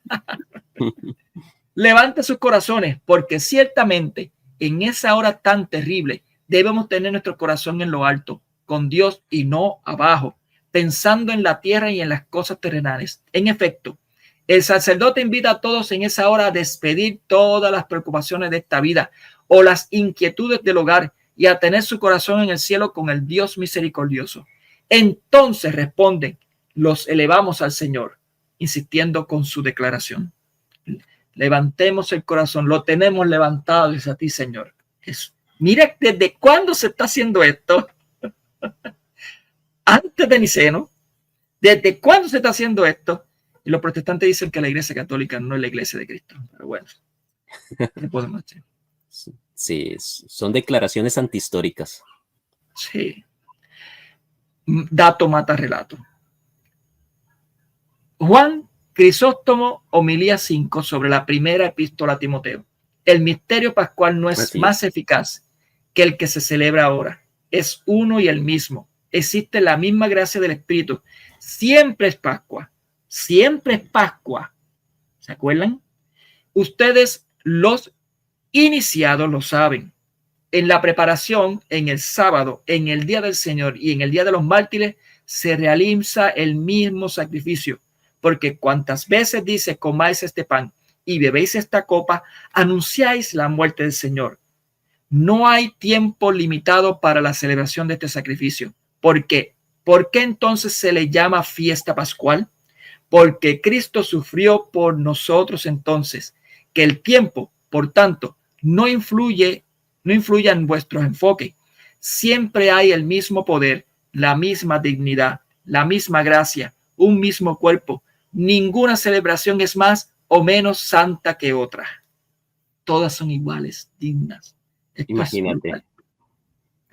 Levante sus corazones, porque ciertamente en esa hora tan terrible debemos tener nuestro corazón en lo alto, con Dios y no abajo, pensando en la tierra y en las cosas terrenales. En efecto, el sacerdote invita a todos en esa hora a despedir todas las preocupaciones de esta vida o las inquietudes del hogar y a tener su corazón en el cielo con el Dios misericordioso. Entonces responden, los elevamos al Señor, insistiendo con su declaración. Levantemos el corazón, lo tenemos levantado, es a ti, Señor. Mira, ¿desde cuándo se está haciendo esto? Antes de Niceno. ¿Desde cuándo se está haciendo esto? Y los protestantes dicen que la iglesia católica no es la iglesia de Cristo. Pero bueno, ¿qué podemos hacer? Sí, son declaraciones antihistóricas. Sí. Dato mata relato. Juan Crisóstomo, homilía 5 sobre la primera epístola a Timoteo. El misterio pascual no es más eficaz que el que se celebra ahora. Es uno y el mismo. Existe la misma gracia del Espíritu. Siempre es Pascua. Siempre es Pascua. ¿Se acuerdan? Ustedes, los iniciados, lo saben. En la preparación, en el sábado, en el día del Señor y en el día de los mártires, se realiza el mismo sacrificio. Porque cuantas veces dice, comáis este pan y bebéis esta copa, anunciáis la muerte del Señor. No hay tiempo limitado para la celebración de este sacrificio. ¿Por qué? ¿Por qué entonces se le llama fiesta pascual? Porque Cristo sufrió por nosotros entonces. Que el tiempo, por tanto, no influya en vuestro enfoque. Siempre hay el mismo poder, la misma dignidad, la misma gracia, un mismo cuerpo. Ninguna celebración es más o menos santa que otra. Todas son iguales, dignas. Esto imagínate.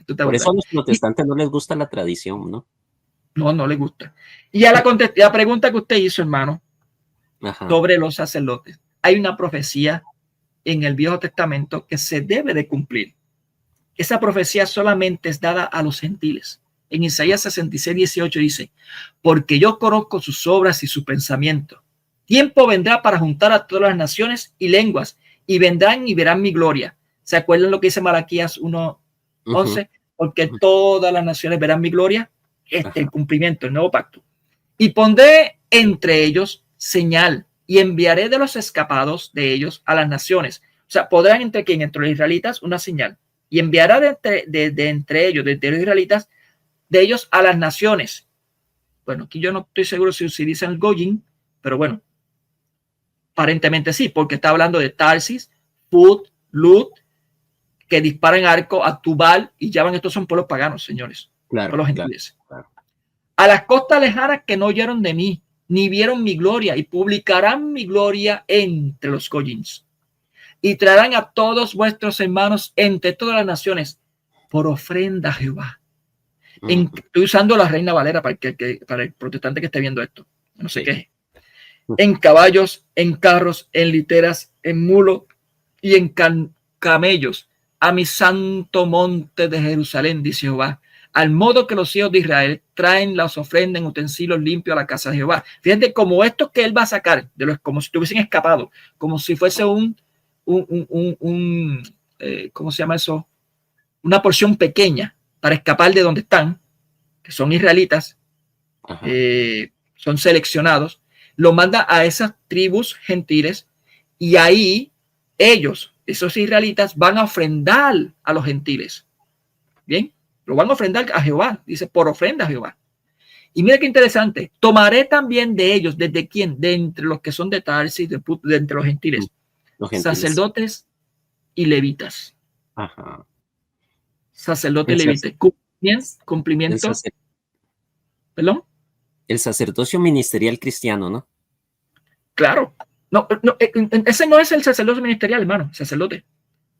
Por eso a los protestantes no les gusta la tradición, ¿no? No les gusta. Y a la pregunta que usted hizo, hermano, sobre los sacerdotes. Hay una profecía en el Viejo Testamento que se debe de cumplir. Esa profecía solamente es dada a los gentiles. En Isaías 66, 18 dice, porque yo conozco sus obras y su pensamiento. Tiempo vendrá para juntar a todas las naciones y lenguas, y vendrán y verán mi gloria. ¿Se acuerdan lo que dice Malaquías 1:11? Porque todas las naciones verán mi gloria. El cumplimiento, el nuevo pacto. Y pondré entre ellos señal, y enviaré de los escapados de ellos a las naciones. O sea, podrán entre los israelitas una señal, y enviará de entre ellos, de los israelitas, de ellos a las naciones. Bueno, aquí yo no estoy seguro si dicen el Goyim, pero bueno, aparentemente sí, porque está hablando de Tarsis, Put, Lut, que disparan arco a Tubal, y ya van, estos son pueblos paganos, señores, pueblos gentiles. Claro. A las costas lejanas que no oyeron de mí, ni vieron mi gloria, y publicarán mi gloria entre los Goyims. Y traerán a todos vuestros hermanos entre todas las naciones por ofrenda a Jehová. Estoy usando la Reina Valera para el protestante que esté viendo esto. No sé qué. En caballos, en carros, en literas, en mulos y en camellos, a mi santo monte de Jerusalén, dice Jehová. Al modo que los hijos de Israel traen las ofrendas en utensilios limpios a la casa de Jehová. Fíjate, como estos que él va a sacar, como si estuviesen escapado, como si fuese ¿cómo se llama eso? Una porción pequeña para escapar de donde están, que son israelitas, son seleccionados, lo manda a esas tribus gentiles, y ahí ellos, esos israelitas, van a ofrendar a los gentiles. Bien, lo van a ofrendar a Jehová, dice, por ofrenda a Jehová. Y mira qué interesante, tomaré también de ellos, ¿desde quién? De entre los que son de Tarsis, de entre los gentiles, sacerdotes y levitas. Sacerdotes y levitas. Cumplimiento. ¿Perdón? El sacerdocio ministerial cristiano, ¿no? Claro. No, ese no es el sacerdocio ministerial, hermano, sacerdote.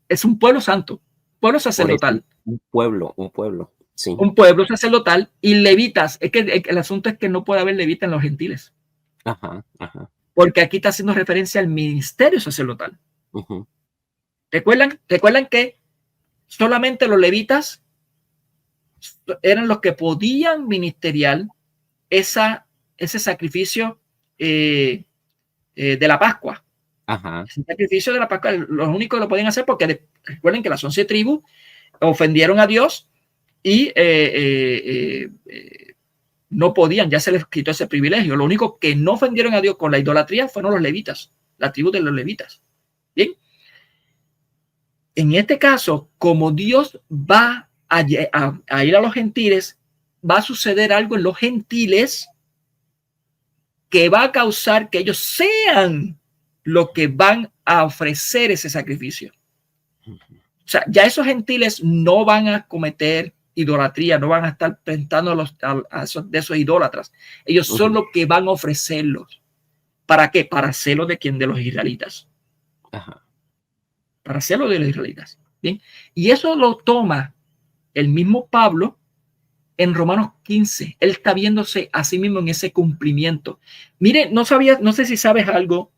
Es un pueblo santo, pueblo sacerdotal. Un pueblo, sí. Un pueblo sacerdotal y levitas. Es que el asunto es que no puede haber levita en los gentiles. Porque aquí está haciendo referencia al ministerio sacerdotal. ¿Recuerdan que solamente los levitas eran los que podían ministerial ese sacrificio de la Pascua? El sacrificio de la Pascua, los únicos que lo podían hacer, porque recuerden que las 11 tribus ofendieron a Dios y no podían, ya se les quitó ese privilegio. Lo único que no ofendieron a Dios con la idolatría fueron los levitas, la tribu de los levitas. Bien. En este caso, como Dios va a ir a los gentiles, va a suceder algo en los gentiles que va a causar que ellos sean lo que van a ofrecer ese sacrificio. O sea, ya esos gentiles no van a cometer idolatría, no van a estar tentando de esos idólatras. Ellos son los que van a ofrecerlos. ¿Para qué? Para hacerlo de quién, de los israelitas. Para hacerlo de los israelitas. Bien. Y eso lo toma el mismo Pablo en Romanos 15. Él está viéndose a sí mismo en ese cumplimiento. Mire, no sé si sabes algo,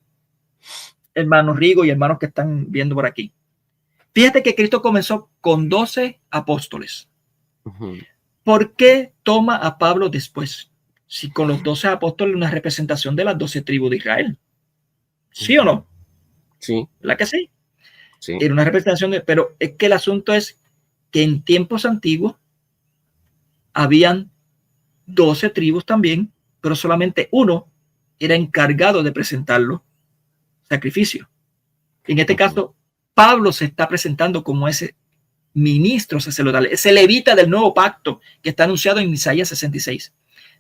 hermano Rigo y hermanos que están viendo por aquí. Fíjate que Cristo comenzó con 12 apóstoles. ¿Por qué toma a Pablo después? Si con los 12 apóstoles una representación de las 12 tribus de Israel. ¿Sí o no? Sí. ¿Verdad que sí? Sí. Era una representación, pero es que el asunto es que en tiempos antiguos habían 12 tribus también, pero solamente uno era encargado de presentarlo sacrificio. En este caso, Pablo se está presentando como ese ministro sacerdotal, ese levita del nuevo pacto que está anunciado en Isaías 66.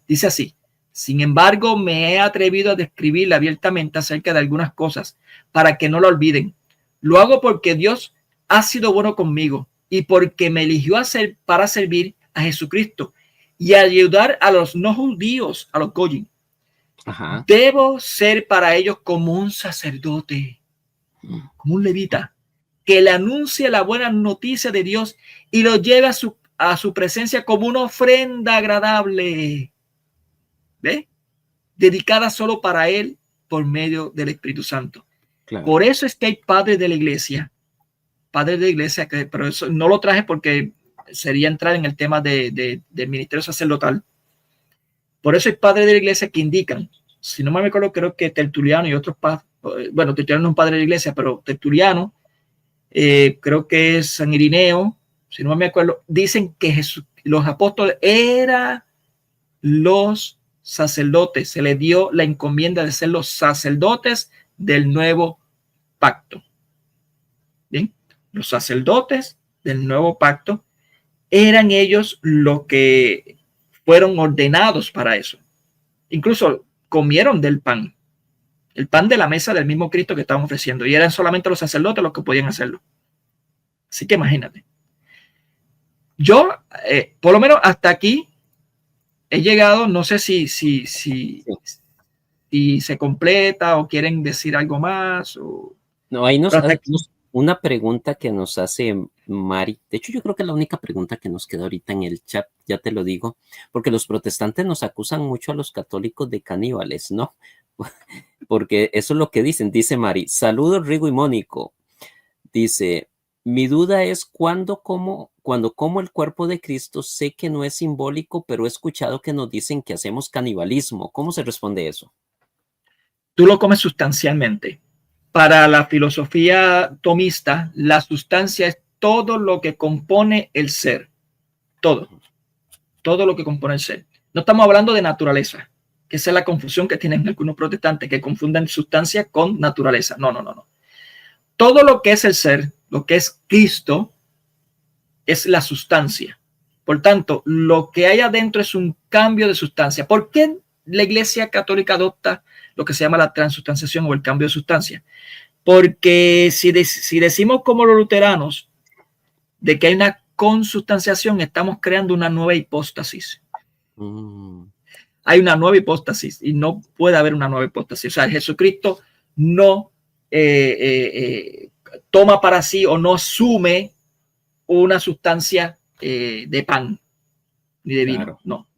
Dice así: sin embargo, me he atrevido a describirle abiertamente acerca de algunas cosas para que no lo olviden. Lo hago porque Dios ha sido bueno conmigo y porque me eligió para servir a Jesucristo y ayudar a los no judíos, a los goyim. Debo ser para ellos como un sacerdote, como un levita, que le anuncie la buena noticia de Dios y lo lleve a su presencia como una ofrenda agradable, ¿ve? Dedicada solo para él por medio del Espíritu Santo. Claro. Por eso es que hay padres de la iglesia, pero eso no lo traje porque sería entrar en el tema del ministerio sacerdotal. Por eso hay padres de la iglesia que indican, si no me acuerdo, creo que Tertuliano y otros padres, bueno, Tertuliano no es un padre de la iglesia, pero Tertuliano, creo que es San Irineo, si no me acuerdo, dicen que los apóstoles eran los sacerdotes, se les dio la encomienda de ser los sacerdotes del nuevo pacto. Bien, los sacerdotes del nuevo pacto eran ellos los que fueron ordenados para eso. Incluso comieron del pan, el pan de la mesa del mismo Cristo que estaban ofreciendo, y eran solamente los sacerdotes los que podían hacerlo. Así que imagínate. Yo, por lo menos hasta aquí, he llegado, no sé si se completa o quieren decir algo más. No, ahí una pregunta que nos hace Mari. De hecho, yo creo que es la única pregunta que nos queda ahorita en el chat, ya te lo digo, porque los protestantes nos acusan mucho a los católicos de caníbales, ¿no? Porque eso es lo que dicen. Dice Mari: saludos Rigo y Mónico. Dice: mi duda es cuando como el cuerpo de Cristo, sé que no es simbólico, pero he escuchado que nos dicen que hacemos canibalismo. ¿Cómo se responde eso? Tú lo comes sustancialmente. Para la filosofía tomista, la sustancia es todo lo que compone el ser. Todo lo que compone el ser. No estamos hablando de naturaleza, que esa es la confusión que tienen algunos protestantes, que confunden sustancia con naturaleza. No. Todo lo que es el ser, lo que es Cristo, es la sustancia. Por tanto, lo que hay adentro es un cambio de sustancia. ¿Por qué la Iglesia Católica adopta lo que se llama la transustanciación o el cambio de sustancia? Porque si decimos como los luteranos de que hay una consustanciación, estamos creando una nueva hipóstasis. Hay una nueva hipóstasis y no puede haber una nueva hipóstasis. O sea, Jesucristo no toma para sí o no asume una sustancia de pan ni de vino. Claro. No.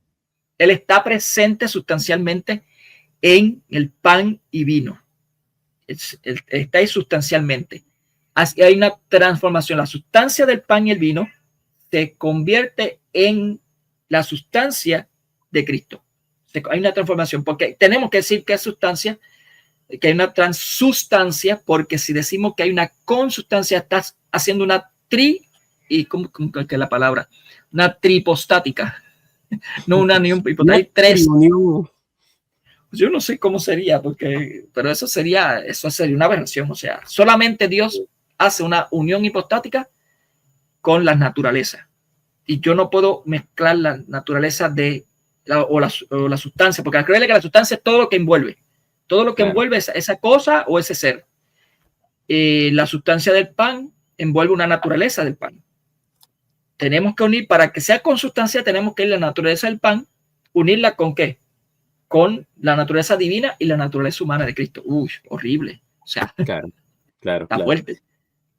Él está presente sustancialmente en el pan y vino. Está ahí sustancialmente. Así hay una transformación. La sustancia del pan y el vino se convierte en la sustancia de Cristo. Hay una transformación, porque tenemos que decir que es sustancia, que hay una transustancia, porque si decimos que hay una consustancia, estás haciendo una ¿cómo que es la palabra? Una tripostática. No una ni un, hay tres. Yo no sé cómo sería, pero eso sería una aberración. O sea, solamente Dios hace una unión hipostática con la naturaleza. Y yo no puedo mezclar la naturaleza o la sustancia, porque acuérdense que la sustancia es todo lo que envuelve. Todo lo que envuelve esa cosa o ese ser. La sustancia del pan envuelve una naturaleza del pan. Tenemos que unir, para que sea consustancia, tenemos que ir la naturaleza del pan, unirla con ¿qué? Con la naturaleza divina y la naturaleza humana de Cristo. Uy, horrible. O sea, claro, está fuerte.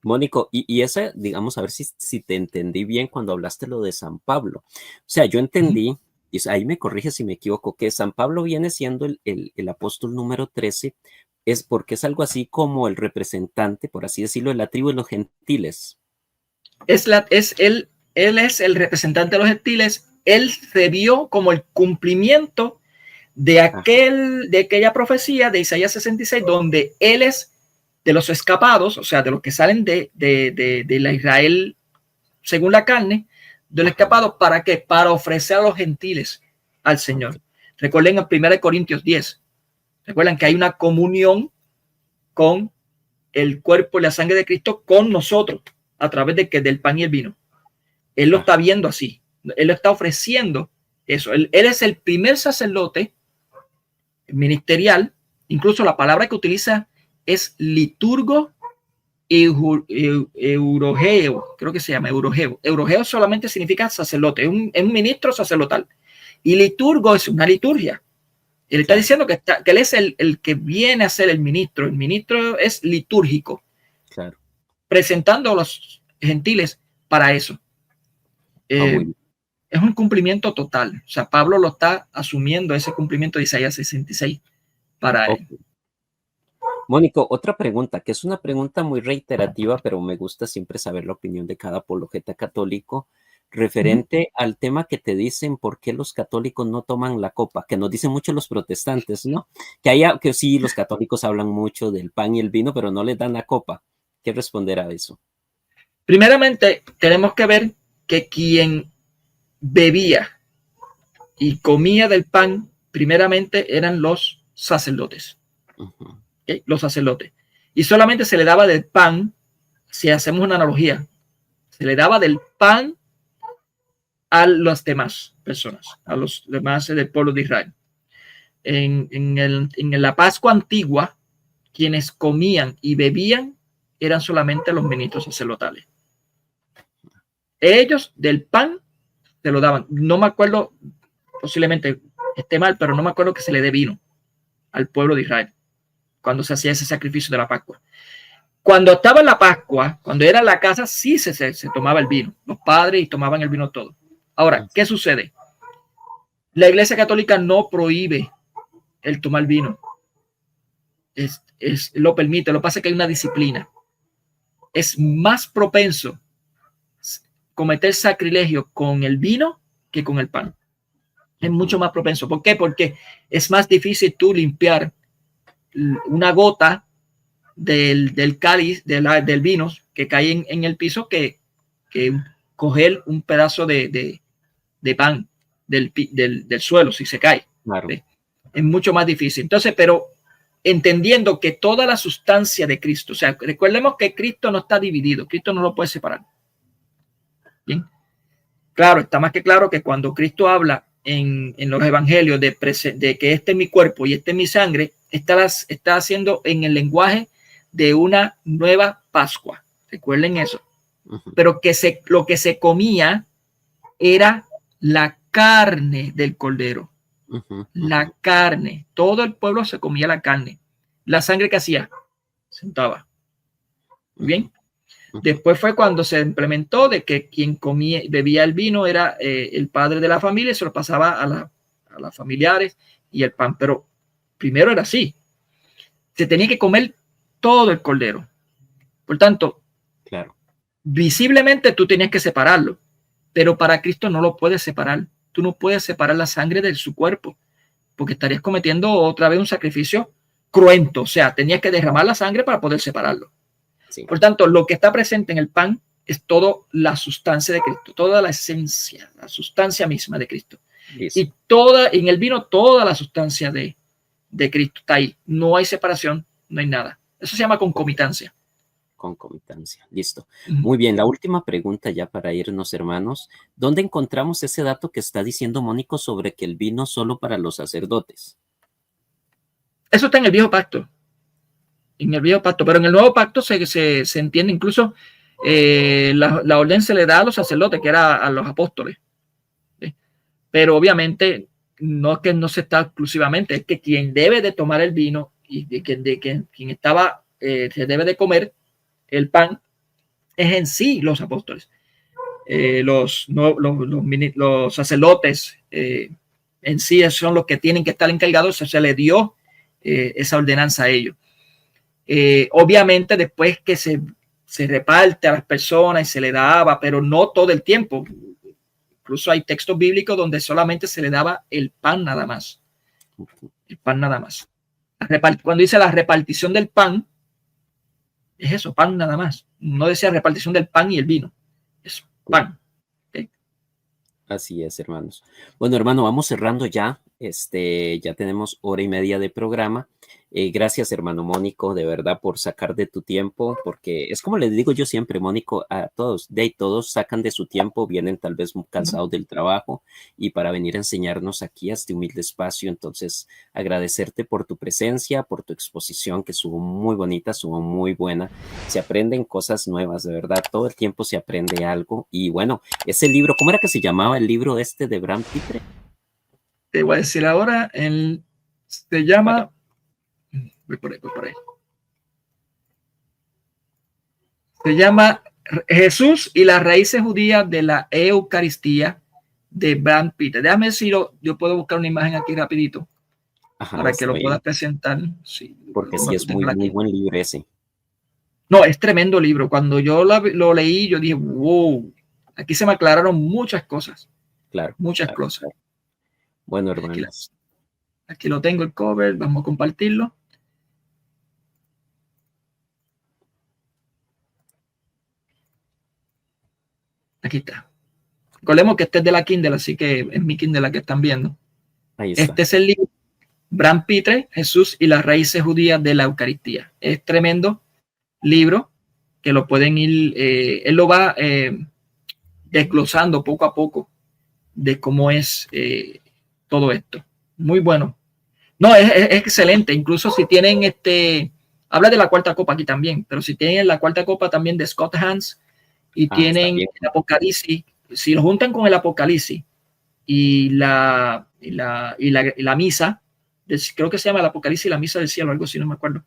Mónico, y esa, digamos, a ver si te entendí bien cuando hablaste lo de San Pablo. O sea, yo entendí, y ahí me corrige si me equivoco, que San Pablo viene siendo el apóstol número 13, es porque es algo así como el representante, por así decirlo, de la tribu de los gentiles. Él es el representante de los gentiles. Él se vio como el cumplimiento de aquella profecía de Isaías 66, donde él es de los escapados, o sea, de los que salen de la Israel según la carne, del escapado, ¿para qué? Para ofrecer a los gentiles al Señor. Recuerden en 1 Corintios 10, recuerden que hay una comunión con el cuerpo y la sangre de Cristo con nosotros, a través del pan y el vino. Él lo está viendo así, él lo está ofreciendo eso. Él es el primer sacerdote ministerial, incluso la palabra que utiliza es liturgo eurogeo, creo que se llama eurogeo. Eurogeo solamente significa sacerdote, es un ministro sacerdotal. Y liturgo es una liturgia. Él está diciendo que él es el que viene a ser el ministro. El ministro es litúrgico. Claro. Presentando a los gentiles para eso. Es un cumplimiento total. O sea, Pablo lo está asumiendo, ese cumplimiento de Isaías 66 para él. Mónico, otra pregunta, que es una pregunta muy reiterativa, pero me gusta siempre saber la opinión de cada apologeta católico, referente al tema que te dicen por qué los católicos no toman la copa, que nos dicen mucho los protestantes, ¿no? Que sí, los católicos hablan mucho del pan y el vino, pero no les dan la copa. ¿Qué responder a eso? Primeramente, tenemos que ver que quien bebía y comía del pan, primeramente eran los sacerdotes. ¿Okay? Los sacerdotes. Y solamente se le daba del pan, si hacemos una analogía, se le daba del pan a las demás personas, a los demás del pueblo de Israel. En la Pascua antigua, quienes comían y bebían eran solamente los ministros sacerdotales. Ellos del pan se lo daban. No me acuerdo, posiblemente esté mal, pero no me acuerdo que se le dé vino al pueblo de Israel cuando se hacía ese sacrificio de la Pascua. Cuando estaba en la Pascua, cuando era en la casa, sí se tomaba el vino. Los padres y tomaban el vino todo. Ahora, ¿qué sucede? La Iglesia Católica no prohíbe el tomar vino. Lo permite. Lo que pasa es que hay una disciplina. Es más propenso cometer sacrilegio con el vino que con el pan. Es mucho más propenso. ¿Por qué? Porque es más difícil tú limpiar una gota del cáliz, del vino que cae en el piso que coger un pedazo de pan del suelo si se cae. Claro. Es mucho más difícil. Entonces, pero entendiendo que toda la sustancia de Cristo, o sea, recordemos que Cristo no está dividido, Cristo no lo puede separar. Bien. Claro, está más que claro que cuando Cristo habla en los evangelios de que este es mi cuerpo y este es mi sangre, está haciendo en el lenguaje de una nueva Pascua. Recuerden eso. Pero lo que se comía era la carne del cordero. La carne. Todo el pueblo se comía la carne. La sangre que hacía, sentaba. Muy bien. Después fue cuando se implementó de que quien comía, bebía el vino era el padre de la familia y se lo pasaba a las familiares y el pan. Pero primero era así. Se tenía que comer todo el cordero. Por tanto, claro, visiblemente tú tenías que separarlo, pero para Cristo no lo puedes separar. Tú no puedes separar la sangre de su cuerpo, porque estarías cometiendo otra vez un sacrificio cruento. O sea, tenías que derramar la sangre para poder separarlo. Sí. Por tanto, lo que está presente en el pan es toda la sustancia de Cristo, toda la esencia, la sustancia misma de Cristo. Eso. Y en el vino, toda la sustancia de Cristo está ahí. No hay separación, no hay nada. Eso se llama concomitancia. Concomitancia, listo. Muy bien, la última pregunta ya para irnos, hermanos. ¿Dónde encontramos ese dato que está diciendo Mónico sobre que el vino solo para los sacerdotes? Eso está en el Viejo Pacto. En el Viejo Pacto, pero en el Nuevo Pacto se entiende incluso la orden se le da a los sacerdotes, que era a los apóstoles. ¿Sí? Pero obviamente no es que no se está exclusivamente, es que quien debe de tomar el vino y quien se debe de comer el pan es en sí los apóstoles. Los sacerdotes en sí son los que tienen que estar encargados. Se le dio esa ordenanza a ellos. Obviamente después que se reparte a las personas y se le daba, pero no todo el tiempo. Incluso hay textos bíblicos donde solamente se le daba el pan nada más. El pan nada más. Cuando dice la repartición del pan, es eso, pan nada más. No decía repartición del pan y el vino. Es pan. ¿Okay? Así es, hermanos. Bueno, hermano, vamos cerrando ya. Ya tenemos 1 hora y media de programa. Gracias, hermano Mónico, de verdad, por sacar de tu tiempo, porque es como les digo yo siempre, Mónico, a todos, todos sacan de su tiempo, vienen tal vez muy cansados del trabajo y para venir a enseñarnos aquí a este humilde espacio. Entonces, agradecerte por tu presencia, por tu exposición, que estuvo muy bonita, estuvo muy buena. Se aprenden cosas nuevas, de verdad, todo el tiempo se aprende algo. Y bueno, ese libro, ¿cómo era que se llamaba el libro de Bram Pitre? Te voy a decir ahora, se llama... Voy por ahí. Se llama Jesús y las raíces judías de la Eucaristía de Bram Pitre. Déjame decirlo, yo puedo buscar una imagen aquí rapidito. Ajá, para que lo puedas presentar. Sí, porque sí es muy buen libro ese. No, es tremendo libro. Cuando yo lo leí, yo dije, wow, aquí se me aclararon muchas cosas. Claro. Muchas cosas. Claro. Bueno, hermanos. Aquí lo tengo el cover, vamos a compartirlo. Aquí está. Recordemos que este es de la Kindle, así que es mi Kindle la que están viendo. Ahí está. Este es el libro Bram Pitre, Jesús y las raíces judías de la Eucaristía. Es tremendo libro que lo pueden ir, él lo va desglosando poco a poco de cómo es todo esto. Muy bueno. No, es excelente. Incluso si tienen habla de la cuarta copa aquí también, pero si tienen la cuarta copa también de Scott Hans y tienen el Apocalipsis, si lo juntan con el Apocalipsis y la misa, creo que se llama el Apocalipsis y la misa del cielo, algo así, no me acuerdo.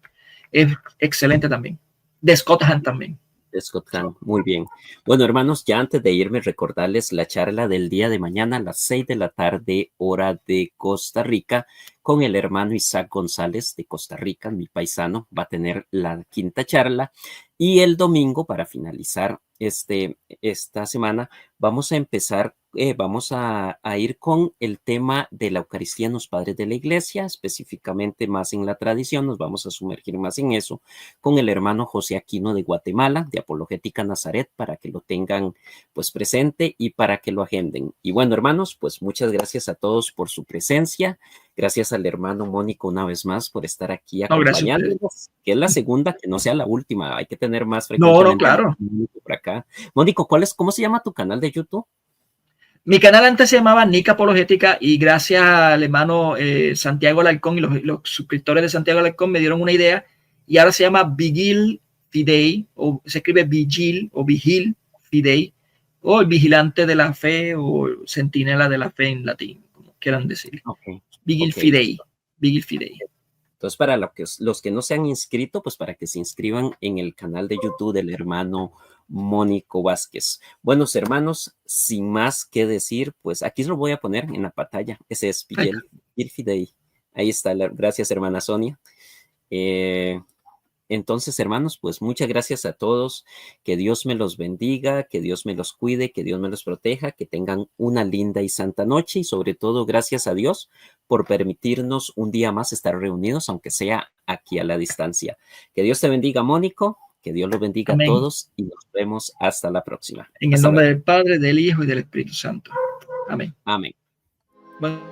Es excelente también. De Scott Hahn también. De Scott Hahn, muy bien. Bueno, hermanos, ya antes de irme, recordarles la charla del día de mañana a las 6 de la tarde, hora de Costa Rica, con el hermano Isaac González de Costa Rica, mi paisano. Va a tener la quinta charla. Y el domingo, para finalizar esta semana, vamos a empezar, vamos a ir con el tema de la Eucaristía en los padres de la iglesia, específicamente más en la tradición. Nos vamos a sumergir más en eso con el hermano José Aquino de Guatemala, de Apologética Nazaret, para que lo tengan pues presente y para que lo agenden. Y bueno, hermanos, pues muchas gracias a todos por su presencia. Gracias al hermano Mónico una vez más por estar aquí acompañándonos, que es la segunda, que no sea la última. Hay que tener más frecuencia. No, claro. Por acá. Mónico, ¿cómo se llama tu canal de YouTube? Mi canal antes se llamaba Nick Apologética y gracias al hermano Santiago Alarcón y los suscriptores de Santiago Alarcón me dieron una idea y ahora se llama Vigil Fidei, o se escribe Vigil o Vigil Fidei, o el vigilante de la fe o centinela de la fe en latín, como quieran decir. Okay. Vigil Fidei. Vigil Fidei. Entonces, para los que no se han inscrito, pues para que se inscriban en el canal de YouTube del hermano Mónico Vázquez. Buenos hermanos, sin más que decir, pues aquí lo voy a poner en la pantalla. Ese es Vigil Fidei. Ahí está. Gracias, hermana Sonia. Entonces, hermanos, pues muchas gracias a todos. Que Dios me los bendiga, que Dios me los cuide, que Dios me los proteja, que tengan una linda y santa noche y sobre todo gracias a Dios por permitirnos un día más estar reunidos, aunque sea aquí a la distancia. Que Dios te bendiga, Mónico, que Dios los bendiga a todos y nos vemos hasta la próxima. En el nombre del Padre, del Hijo y del Espíritu Santo. Amén. Amén. Bueno.